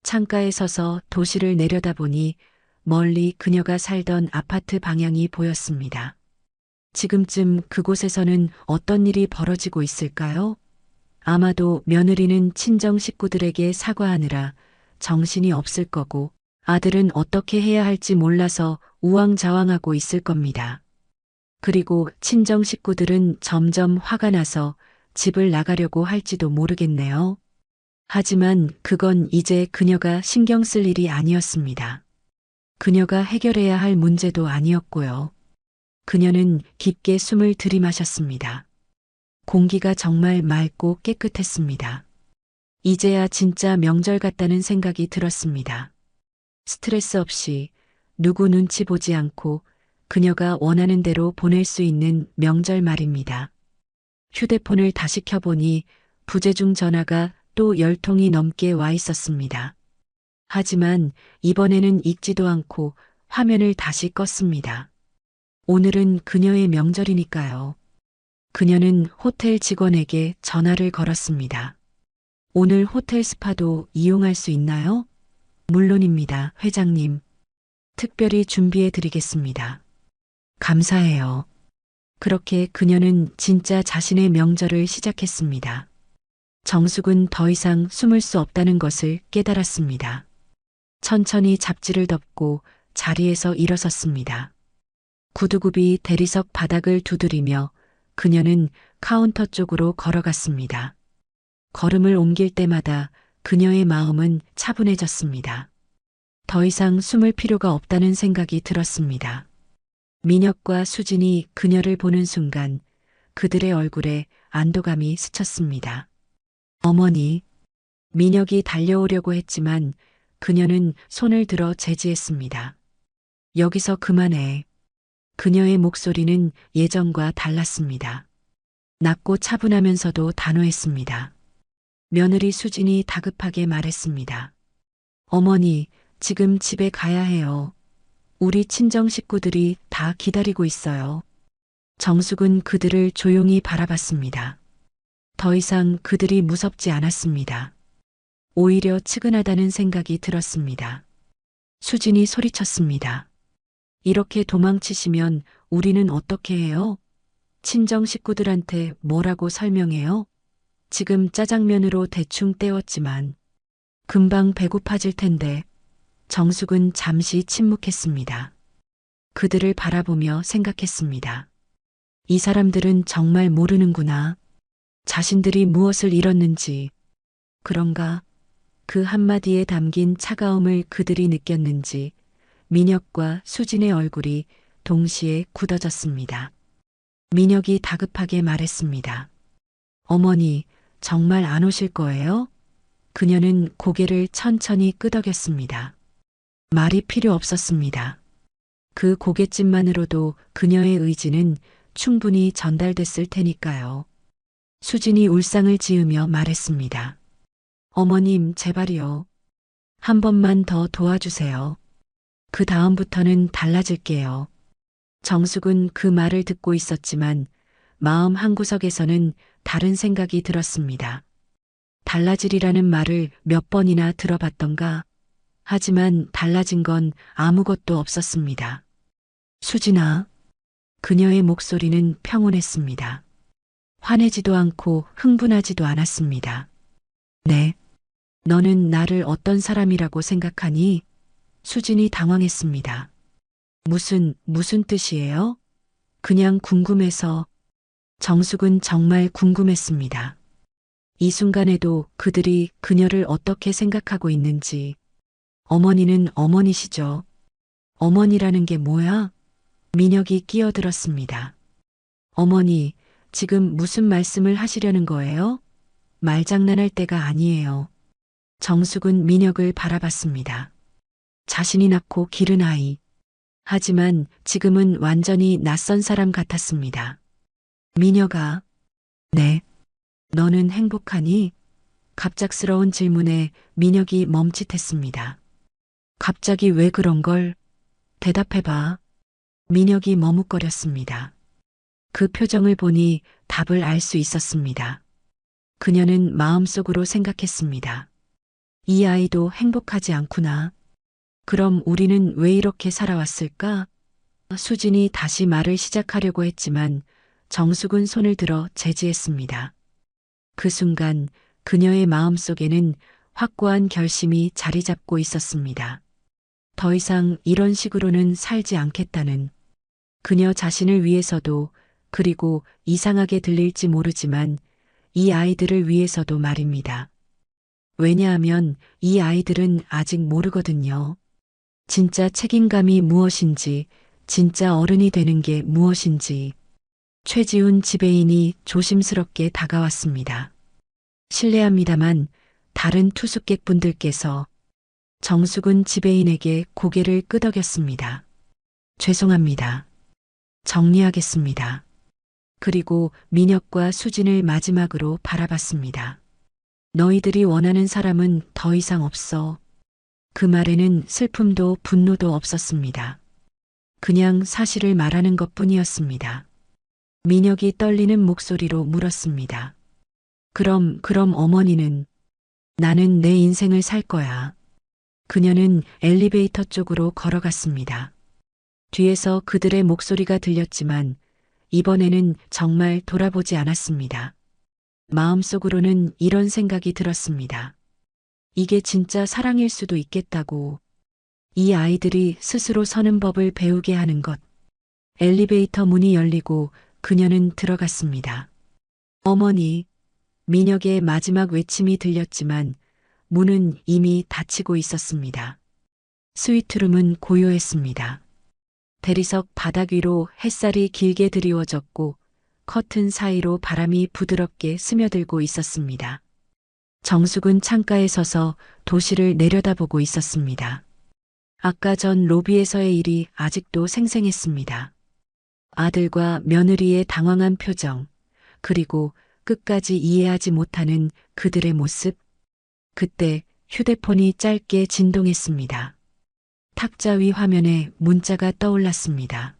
창가에 서서 도시를 내려다보니 멀리 그녀가 살던 아파트 방향이 보였습니다. 지금쯤 그곳에서는 어떤 일이 벌어지고 있을까요? 아마도 며느리는 친정 식구들에게 사과하느라 정신이 없을 거고 아들은 어떻게 해야 할지 몰라서 우왕좌왕하고 있을 겁니다. 그리고 친정 식구들은 점점 화가 나서 집을 나가려고 할지도 모르겠네요. 하지만 그건 이제 그녀가 신경 쓸 일이 아니었습니다. 그녀가 해결해야 할 문제도 아니었고요. 그녀는 깊게 숨을 들이마셨습니다. 공기가 정말 맑고 깨끗했습니다. 이제야 진짜 명절 같다는 생각이 들었습니다. 스트레스 없이 누구 눈치 보지 않고 그녀가 원하는 대로 보낼 수 있는 명절 말입니다. 휴대폰을 다시 켜보니 부재중 전화가 또 10통이 넘게 와 있었습니다. 하지만 이번에는 읽지도 않고 화면을 다시 껐습니다. 오늘은 그녀의 명절이니까요. 그녀는 호텔 직원에게 전화를 걸었습니다. 오늘 호텔 스파도 이용할 수 있나요? 물론입니다, 회장님. 특별히 준비해 드리겠습니다. 감사해요. 그렇게 그녀는 진짜 자신의 명절을 시작했습니다. 정숙은 더 이상 숨을 수 없다는 것을 깨달았습니다. 천천히 잡지를 덮고 자리에서 일어섰습니다. 구두굽이 대리석 바닥을 두드리며 그녀는 카운터 쪽으로 걸어갔습니다. 걸음을 옮길 때마다 그녀의 마음은 차분해졌습니다. 더 이상 숨을 필요가 없다는 생각이 들었습니다. 민혁과 수진이 그녀를 보는 순간 그들의 얼굴에 안도감이 스쳤습니다. 어머니, 민혁이 달려오려고 했지만 그녀는 손을 들어 제지했습니다. 여기서 그만해. 그녀의 목소리는 예전과 달랐습니다. 낮고 차분하면서도 단호했습니다. 며느리 수진이 다급하게 말했습니다. 어머니, 지금 집에 가야 해요. 우리 친정 식구들이 다 기다리고 있어요. 정숙은 그들을 조용히 바라봤습니다. 더 이상 그들이 무섭지 않았습니다. 오히려 측은하다는 생각이 들었습니다. 수진이 소리쳤습니다. 이렇게 도망치시면 우리는 어떻게 해요? 친정 식구들한테 뭐라고 설명해요? 지금 짜장면으로 대충 때웠지만 금방 배고파질 텐데. 정숙은 잠시 침묵했습니다. 그들을 바라보며 생각했습니다. 이 사람들은 정말 모르는구나. 자신들이 무엇을 잃었는지. 그런가? 그 한마디에 담긴 차가움을 그들이 느꼈는지 민혁과 수진의 얼굴이 동시에 굳어졌습니다. 민혁이 다급하게 말했습니다. 어머니, 정말 안 오실 거예요? 그녀는 고개를 천천히 끄덕였습니다. 말이 필요 없었습니다. 그 고갯짓만으로도 그녀의 의지는 충분히 전달됐을 테니까요. 수진이 울상을 지으며 말했습니다. 어머님, 제발이요. 한 번만 더 도와주세요. 그 다음부터는 달라질게요. 정숙은 그 말을 듣고 있었지만 마음 한구석에서는 다른 생각이 들었습니다. 달라지리라는 말을 몇 번이나 들어봤던가. 하지만 달라진 건 아무것도 없었습니다. 수진아. 그녀의 목소리는 평온했습니다. 화내지도 않고 흥분하지도 않았습니다. 네. 너는 나를 어떤 사람이라고 생각하니? 수진이 당황했습니다. 무슨 뜻이에요? 그냥 궁금해서. 정숙은 정말 궁금했습니다. 이 순간에도 그들이 그녀를 어떻게 생각하고 있는지. 어머니는 어머니시죠. 어머니라는 게 뭐야? 민혁이 끼어들었습니다. 어머니, 지금 무슨 말씀을 하시려는 거예요? 말장난할 때가 아니에요. 정숙은 민혁을 바라봤습니다. 자신이 낳고 기른 아이. 하지만 지금은 완전히 낯선 사람 같았습니다. 민혁아. 네. 너는 행복하니? 갑작스러운 질문에 민혁이 멈칫했습니다. 갑자기 왜 그런 걸? 대답해봐. 민혁이 머뭇거렸습니다. 그 표정을 보니 답을 알 수 있었습니다. 그녀는 마음속으로 생각했습니다. 이 아이도 행복하지 않구나. 그럼 우리는 왜 이렇게 살아왔을까? 수진이 다시 말을 시작하려고 했지만 정숙은 손을 들어 제지했습니다. 그 순간 그녀의 마음속에는 확고한 결심이 자리 잡고 있었습니다. 더 이상 이런 식으로는 살지 않겠다는, 그녀 자신을 위해서도, 그리고 이상하게 들릴지 모르지만 이 아이들을 위해서도 말입니다. 왜냐하면 이 아이들은 아직 모르거든요. 진짜 책임감이 무엇인지, 진짜 어른이 되는 게 무엇인지. 최지훈 지배인이 조심스럽게 다가왔습니다. 실례합니다만 다른 투숙객분들께서. 정숙은 지배인에게 고개를 끄덕였습니다. 죄송합니다. 정리하겠습니다. 그리고 민혁과 수진을 마지막으로 바라봤습니다. 너희들이 원하는 사람은 더 이상 없어. 그 말에는 슬픔도 분노도 없었습니다. 그냥 사실을 말하는 것 뿐이었습니다. 민혁이 떨리는 목소리로 물었습니다. 그럼 어머니는? 나는 내 인생을 살 거야. 그녀는 엘리베이터 쪽으로 걸어갔습니다. 뒤에서 그들의 목소리가 들렸지만 이번에는 정말 돌아보지 않았습니다. 마음속으로는 이런 생각이 들었습니다. 이게 진짜 사랑일 수도 있겠다고. 이 아이들이 스스로 서는 법을 배우게 하는 것. 엘리베이터 문이 열리고 그녀는 들어갔습니다. 어머니, 민혁의 마지막 외침이 들렸지만 문은 이미 닫히고 있었습니다. 스위트룸은 고요했습니다. 대리석 바닥 위로 햇살이 길게 드리워졌고 커튼 사이로 바람이 부드럽게 스며들고 있었습니다. 정숙은 창가에 서서 도시를 내려다보고 있었습니다. 아까 전 로비에서의 일이 아직도 생생했습니다. 아들과 며느리의 당황한 표정, 그리고 끝까지 이해하지 못하는 그들의 모습. 그때 휴대폰이 짧게 진동했습니다. 탁자 위 화면에 문자가 떠올랐습니다.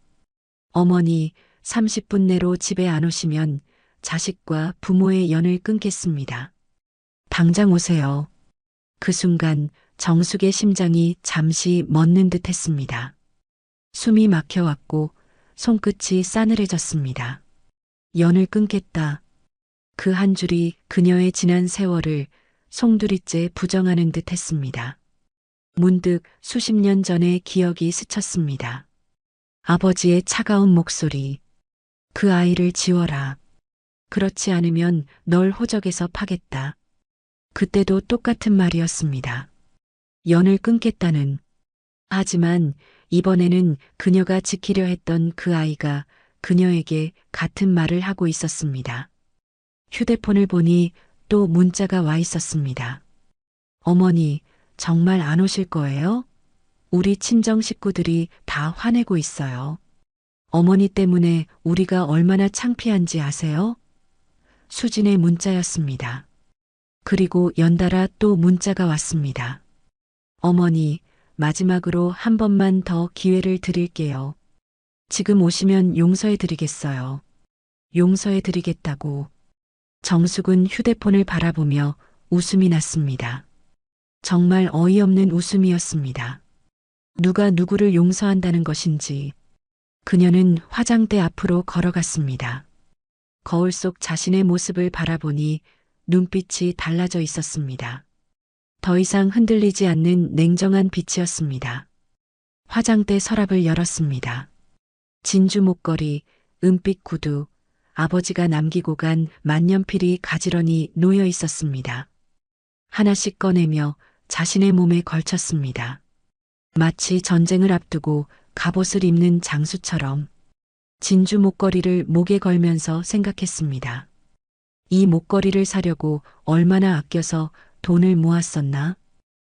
어머니, 30분 내로 집에 안 오시면 자식과 부모의 연을 끊겠습니다. 당장 오세요. 그 순간 정숙의 심장이 잠시 멎는 듯 했습니다. 숨이 막혀왔고 손끝이 싸늘해졌습니다. 연을 끊겠다. 그 한 줄이 그녀의 지난 세월을 송두리째 부정하는 듯 했습니다. 문득 수십 년 전의 기억이 스쳤습니다. 아버지의 차가운 목소리. 그 아이를 지워라. 그렇지 않으면 널 호적에서 파겠다. 그때도 똑같은 말이었습니다. 연을 끊겠다는. 하지만 이번에는 그녀가 지키려 했던 그 아이가 그녀에게 같은 말을 하고 있었습니다. 휴대폰을 보니 또 문자가 와 있었습니다. 어머니, 정말 안 오실 거예요? 우리 친정 식구들이 다 화내고 있어요. 어머니 때문에 우리가 얼마나 창피한지 아세요? 수진의 문자였습니다. 그리고 연달아 또 문자가 왔습니다. 어머니, 마지막으로 한 번만 더 기회를 드릴게요. 지금 오시면 용서해 드리겠어요. 용서해 드리겠다고. 정숙은 휴대폰을 바라보며 웃음이 났습니다. 정말 어이없는 웃음이었습니다. 누가 누구를 용서한다는 것인지. 그녀는 화장대 앞으로 걸어갔습니다. 거울 속 자신의 모습을 바라보니 눈빛이 달라져 있었습니다. 더 이상 흔들리지 않는 냉정한 빛이었습니다. 화장대 서랍을 열었습니다. 진주 목걸이, 은빛 구두, 아버지가 남기고 간 만년필이 가지런히 놓여 있었습니다. 하나씩 꺼내며 자신의 몸에 걸쳤습니다. 마치 전쟁을 앞두고 갑옷을 입는 장수처럼. 진주 목걸이를 목에 걸면서 생각했습니다. 이 목걸이를 사려고 얼마나 아껴서 돈을 모았었나?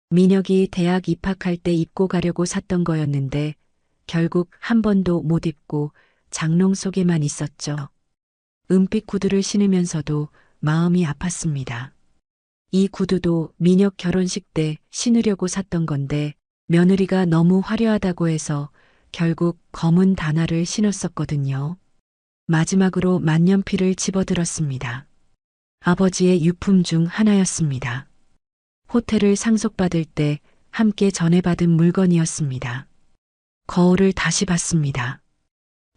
민혁이 대학 입학할 때 입고 가려고 샀던 거였는데 결국 한 번도 못 입고 장롱 속에만 있었죠. 은빛 구두를 신으면서도 마음이 아팠습니다. 이 구두도 민혁 결혼식 때 신으려고 샀던 건데 며느리가 너무 화려하다고 해서 결국 검은 단화를 신었었거든요. 마지막으로 만년필을 집어들었습니다. 아버지의 유품 중 하나였습니다. 호텔을 상속받을 때 함께 전해받은 물건이었습니다. 거울을 다시 봤습니다.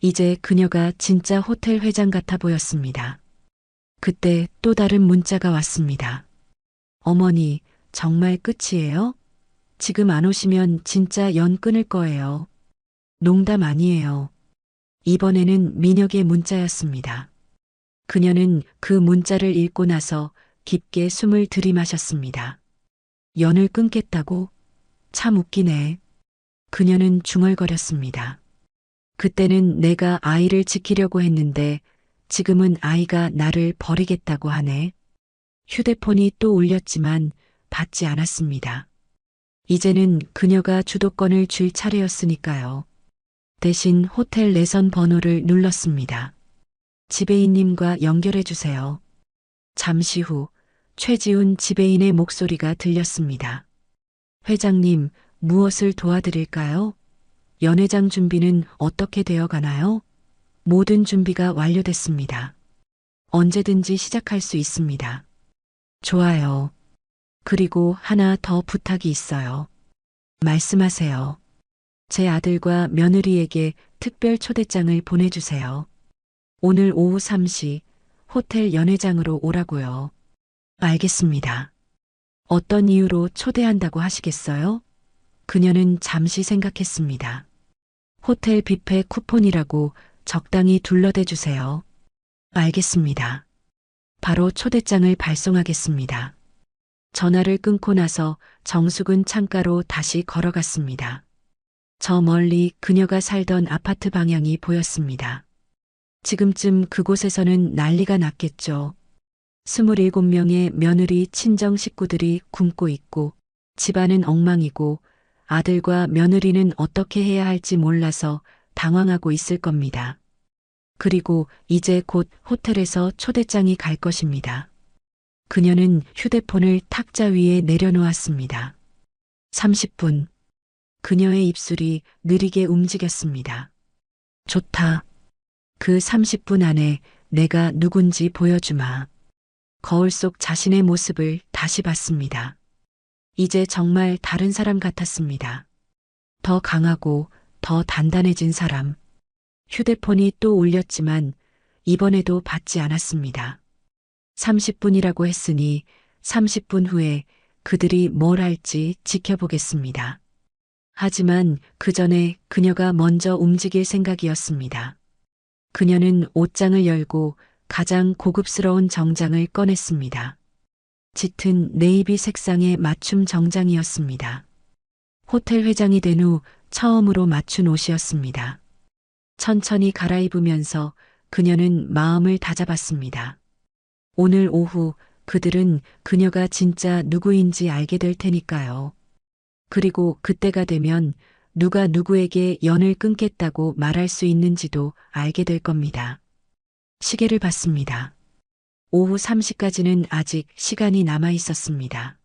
이제 그녀가 진짜 호텔 회장 같아 보였습니다. 그때 또 다른 문자가 왔습니다. 어머니, 정말 끝이에요? 지금 안 오시면 진짜 연 끊을 거예요. 농담 아니에요. 이번에는 민혁의 문자였습니다. 그녀는 그 문자를 읽고 나서 깊게 숨을 들이마셨습니다. 연을 끊겠다고? 참 웃기네. 그녀는 중얼거렸습니다. 그때는 내가 아이를 지키려고 했는데 지금은 아이가 나를 버리겠다고 하네. 휴대폰이 또 울렸지만 받지 않았습니다. 이제는 그녀가 주도권을 줄 차례였으니까요. 대신 호텔 내선 번호를 눌렀습니다. 지배인님과 연결해 주세요. 잠시 후 최지훈 지배인의 목소리가 들렸습니다. 회장님, 무엇을 도와드릴까요? 연회장 준비는 어떻게 되어 가나요? 모든 준비가 완료됐습니다. 언제든지 시작할 수 있습니다. 좋아요. 그리고 하나 더 부탁이 있어요. 말씀하세요. 제 아들과 며느리에게 특별 초대장을 보내주세요. 오늘 오후 3시 호텔 연회장으로 오라고요. 알겠습니다. 어떤 이유로 초대한다고 하시겠어요? 그녀는 잠시 생각했습니다. 호텔 뷔페 쿠폰이라고 적당히 둘러대 주세요. 알겠습니다. 바로 초대장을 발송하겠습니다. 전화를 끊고 나서 정숙은 창가로 다시 걸어갔습니다. 저 멀리 그녀가 살던 아파트 방향이 보였습니다. 지금쯤 그곳에서는 난리가 났겠죠. 27명의 며느리 친정 식구들이 굶고 있고 집안은 엉망이고 아들과 며느리는 어떻게 해야 할지 몰라서 당황하고 있을 겁니다. 그리고 이제 곧 호텔에서 초대장이 갈 것입니다. 그녀는 휴대폰을 탁자 위에 내려놓았습니다. 30분. 그녀의 입술이 느리게 움직였습니다. 좋다. 그 30분 안에 내가 누군지 보여주마. 거울 속 자신의 모습을 다시 봤습니다. 이제 정말 다른 사람 같았습니다. 더 강하고 더 단단해진 사람. 휴대폰이 또 울렸지만 이번에도 받지 않았습니다. 30분이라고 했으니 30분 후에 그들이 뭘 할지 지켜보겠습니다. 하지만 그 전에 그녀가 먼저 움직일 생각이었습니다. 그녀는 옷장을 열고 가장 고급스러운 정장을 꺼냈습니다. 짙은 네이비 색상의 맞춤 정장이었습니다. 호텔 회장이 된 후 처음으로 맞춘 옷이었습니다. 천천히 갈아입으면서 그녀는 마음을 다잡았습니다. 오늘 오후 그들은 그녀가 진짜 누구인지 알게 될 테니까요. 그리고 그때가 되면 누가 누구에게 연을 끊겠다고 말할 수 있는지도 알게 될 겁니다. 시계를 봤습니다. 오후 3시까지는 아직 시간이 남아 있었습니다.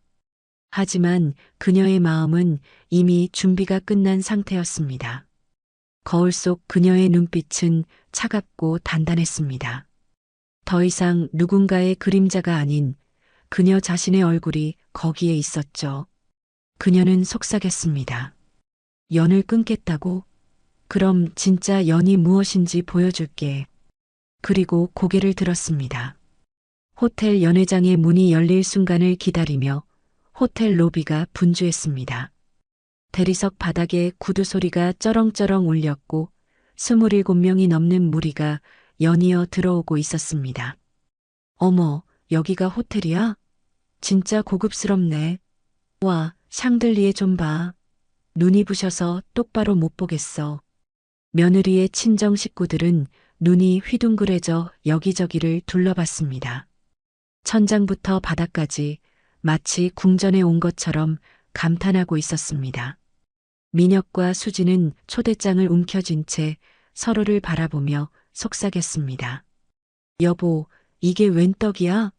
하지만 그녀의 마음은 이미 준비가 끝난 상태였습니다. 거울 속 그녀의 눈빛은 차갑고 단단했습니다. 더 이상 누군가의 그림자가 아닌 그녀 자신의 얼굴이 거기에 있었죠. 그녀는 속삭였습니다. 연을 끊겠다고? 그럼 진짜 연이 무엇인지 보여줄게. 그리고 고개를 들었습니다. 호텔 연회장의 문이 열릴 순간을 기다리며 호텔 로비가 분주했습니다. 대리석 바닥에 구두 소리가 쩌렁쩌렁 울렸고 27명이 넘는 무리가 연이어 들어오고 있었습니다. 어머, 여기가 호텔이야? 진짜 고급스럽네. 와, 샹들리에 좀 봐. 눈이 부셔서 똑바로 못 보겠어. 며느리의 친정 식구들은 눈이 휘둥그레져 여기저기를 둘러봤습니다. 천장부터 바닥까지 마치 궁전에 온 것처럼 감탄하고 있었습니다. 민혁과 수지는 초대장을 움켜쥔 채 서로를 바라보며 속삭였습니다. 여보, 이게 웬 떡이야?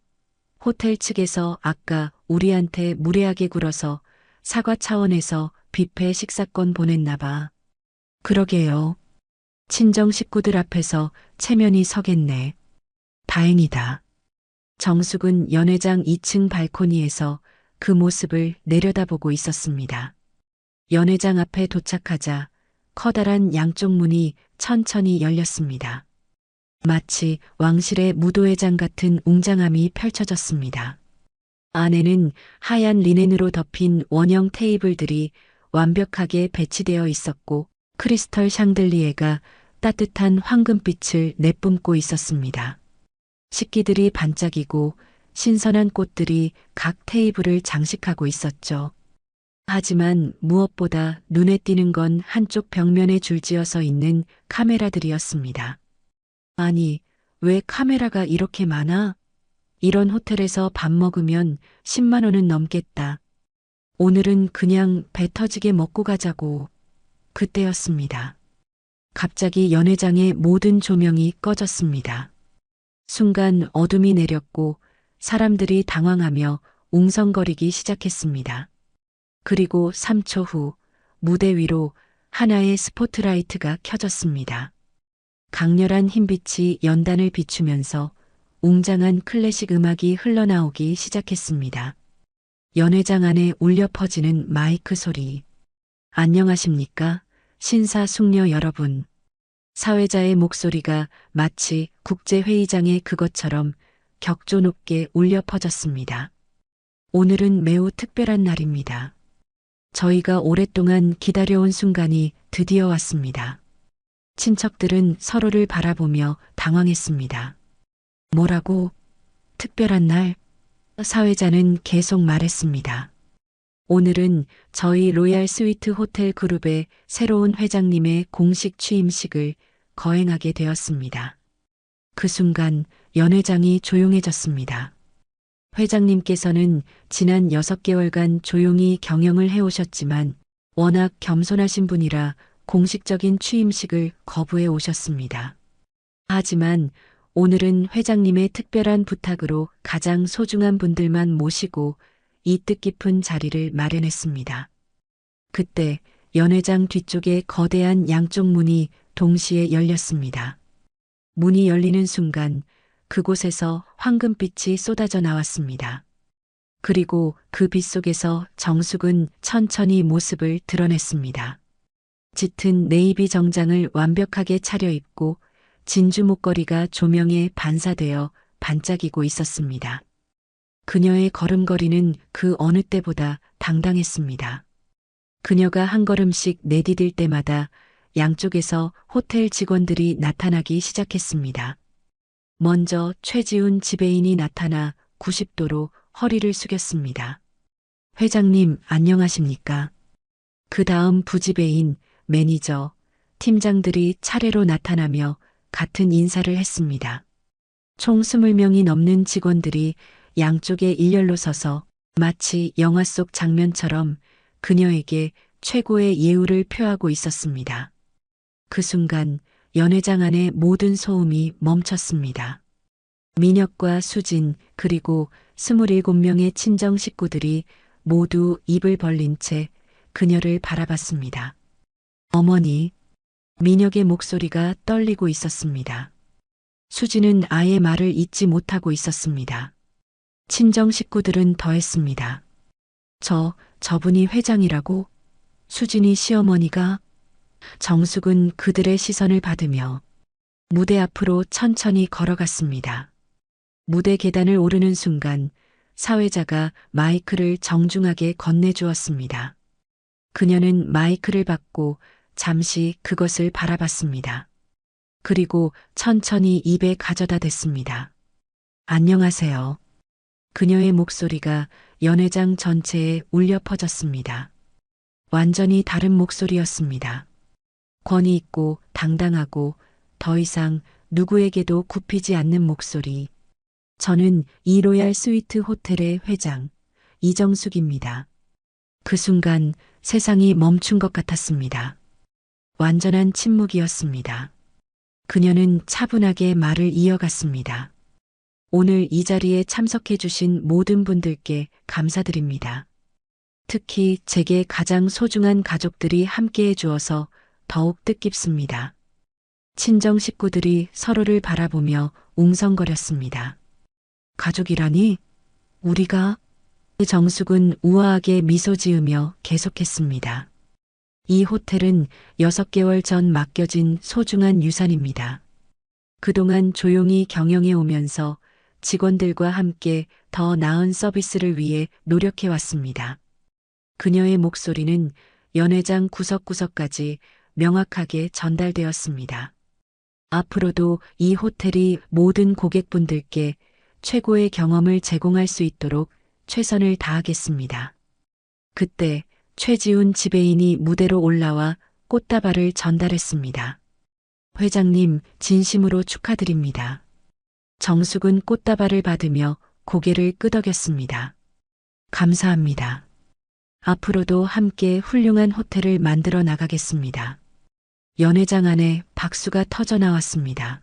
호텔 측에서 아까 우리한테 무례하게 굴어서 사과 차원에서 뷔페 식사권 보냈나 봐. 그러게요. 친정 식구들 앞에서 체면이 서겠네. 다행이다. 정숙은 연회장 2층 발코니에서 그 모습을 내려다보고 있었습니다. 연회장 앞에 도착하자 커다란 양쪽 문이 천천히 열렸습니다. 마치 왕실의 무도회장 같은 웅장함이 펼쳐졌습니다. 안에는 하얀 리넨으로 덮인 원형 테이블들이 완벽하게 배치되어 있었고 크리스털 샹들리에가 따뜻한 황금빛을 내뿜고 있었습니다. 식기들이 반짝이고 신선한 꽃들이 각 테이블을 장식하고 있었죠. 하지만 무엇보다 눈에 띄는 건 한쪽 벽면에 줄지어서 있는 카메라들이었습니다. 아니, 왜 카메라가 이렇게 많아? 이런 호텔에서 밥 먹으면 10만 원은 넘겠다. 오늘은 그냥 배 터지게 먹고 가자고. 그때였습니다. 갑자기 연회장의 모든 조명이 꺼졌습니다. 순간 어둠이 내렸고 사람들이 당황하며 웅성거리기 시작했습니다. 그리고 3초 후 무대 위로 하나의 스포트라이트가 켜졌습니다. 강렬한 흰빛이 연단을 비추면서 웅장한 클래식 음악이 흘러나오기 시작했습니다. 연회장 안에 울려 퍼지는 마이크 소리. 안녕하십니까? 신사숙녀 여러분. 사회자의 목소리가 마치 국제회의장의 그것처럼 격조 높게 울려 퍼졌습니다. 오늘은 매우 특별한 날입니다. 저희가 오랫동안 기다려온 순간이 드디어 왔습니다. 친척들은 서로를 바라보며 당황했습니다. 뭐라고? 특별한 날? 사회자는 계속 말했습니다. 오늘은 저희 로얄 스위트 호텔 그룹의 새로운 회장님의 공식 취임식을 거행하게 되었습니다. 그 순간 연회장이 조용해졌습니다. 회장님께서는 지난 6개월간 조용히 경영을 해오셨지만 워낙 겸손하신 분이라 공식적인 취임식을 거부해 오셨습니다. 하지만 오늘은 회장님의 특별한 부탁으로 가장 소중한 분들만 모시고 이 뜻깊은 자리를 마련했습니다. 그때 연회장 뒤쪽에 거대한 양쪽 문이 동시에 열렸습니다. 문이 열리는 순간 그곳에서 황금빛이 쏟아져 나왔습니다. 그리고 그 빛 속에서 정숙은 천천히 모습을 드러냈습니다. 짙은 네이비 정장을 완벽하게 차려입고 진주 목걸이가 조명에 반사되어 반짝이고 있었습니다. 그녀의 걸음걸이는 그 어느 때보다 당당했습니다. 그녀가 한 걸음씩 내디딜 때마다 양쪽에서 호텔 직원들이 나타나기 시작했습니다. 먼저 최지훈 지배인이 나타나 90도로 허리를 숙였습니다. 회장님, 안녕하십니까? 그 다음 부지배인, 매니저, 팀장들이 차례로 나타나며 같은 인사를 했습니다. 총 20명이 넘는 직원들이 양쪽에 일렬로 서서 마치 영화 속 장면처럼 그녀에게 최고의 예우를 표하고 있었습니다. 그 순간 연회장 안의 모든 소음이 멈췄습니다. 민혁과 수진 그리고 27명의 친정 식구들이 모두 입을 벌린 채 그녀를 바라봤습니다. 어머니, 민혁의 목소리가 떨리고 있었습니다. 수진은 아예 말을 잇지 못하고 있었습니다. 친정 식구들은 더했습니다. 저분이 회장이라고? 수진이 시어머니가? 정숙은 그들의 시선을 받으며 무대 앞으로 천천히 걸어갔습니다. 무대 계단을 오르는 순간 사회자가 마이크를 정중하게 건네주었습니다. 그녀는 마이크를 받고 잠시 그것을 바라봤습니다. 그리고 천천히 입에 가져다 댔습니다. 안녕하세요. 그녀의 목소리가 연회장 전체에 울려 퍼졌습니다. 완전히 다른 목소리였습니다. 권위 있고 당당하고 더 이상 누구에게도 굽히지 않는 목소리. 저는 이 로얄 스위트 호텔의 회장, 이정숙입니다. 그 순간 세상이 멈춘 것 같았습니다. 완전한 침묵이었습니다. 그녀는 차분하게 말을 이어갔습니다. 오늘 이 자리에 참석해 주신 모든 분들께 감사드립니다. 특히 제게 가장 소중한 가족들이 함께해 주어서 더욱 뜻깊습니다. 친정 식구들이 서로를 바라보며 웅성거렸습니다. 가족이라니? 우리가? 정숙은 우아하게 미소 지으며 계속했습니다. 이 호텔은 6개월 전 맡겨진 소중한 유산입니다. 그동안 조용히 경영해 오면서 직원들과 함께 더 나은 서비스를 위해 노력해 왔습니다. 그녀의 목소리는 연회장 구석구석까지 명확하게 전달되었습니다. 앞으로도 이 호텔이 모든 고객분들께 최고의 경험을 제공할 수 있도록 최선을 다하겠습니다. 그때 최지훈 지배인이 무대로 올라와 꽃다발을 전달했습니다. 회장님, 진심으로 축하드립니다. 정숙은 꽃다발을 받으며 고개를 끄덕였습니다. 감사합니다. 앞으로도 함께 훌륭한 호텔을 만들어 나가겠습니다. 연회장 안에 박수가 터져 나왔습니다.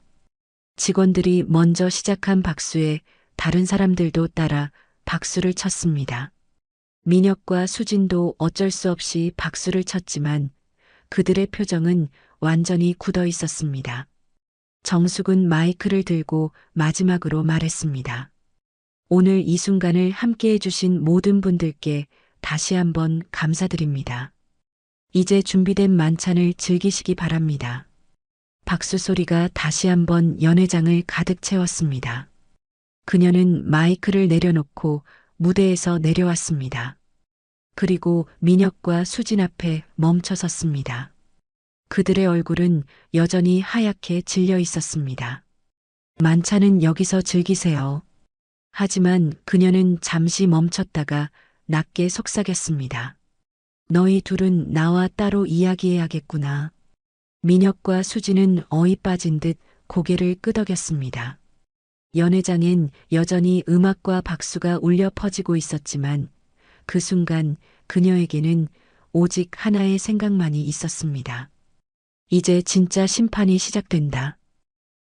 직원들이 먼저 시작한 박수에 다른 사람들도 따라 박수를 쳤습니다. 민혁과 수진도 어쩔 수 없이 박수를 쳤지만 그들의 표정은 완전히 굳어 있었습니다. 정숙은 마이크를 들고 마지막으로 말했습니다. 오늘 이 순간을 함께 해주신 모든 분들께 다시 한번 감사드립니다. 이제 준비된 만찬을 즐기시기 바랍니다. 박수 소리가 다시 한번 연회장을 가득 채웠습니다. 그녀는 마이크를 내려놓고 무대에서 내려왔습니다. 그리고 민혁과 수진 앞에 멈춰 섰습니다. 그들의 얼굴은 여전히 하얗게 질려 있었습니다. 만찬은 여기서 즐기세요. 하지만 그녀는 잠시 멈췄다가 낮게 속삭였습니다. 너희 둘은 나와 따로 이야기해야겠구나. 민혁과 수진은 어이 빠진 듯 고개를 끄덕였습니다. 연회장엔 여전히 음악과 박수가 울려 퍼지고 있었지만 그 순간 그녀에게는 오직 하나의 생각만이 있었습니다. 이제 진짜 심판이 시작된다.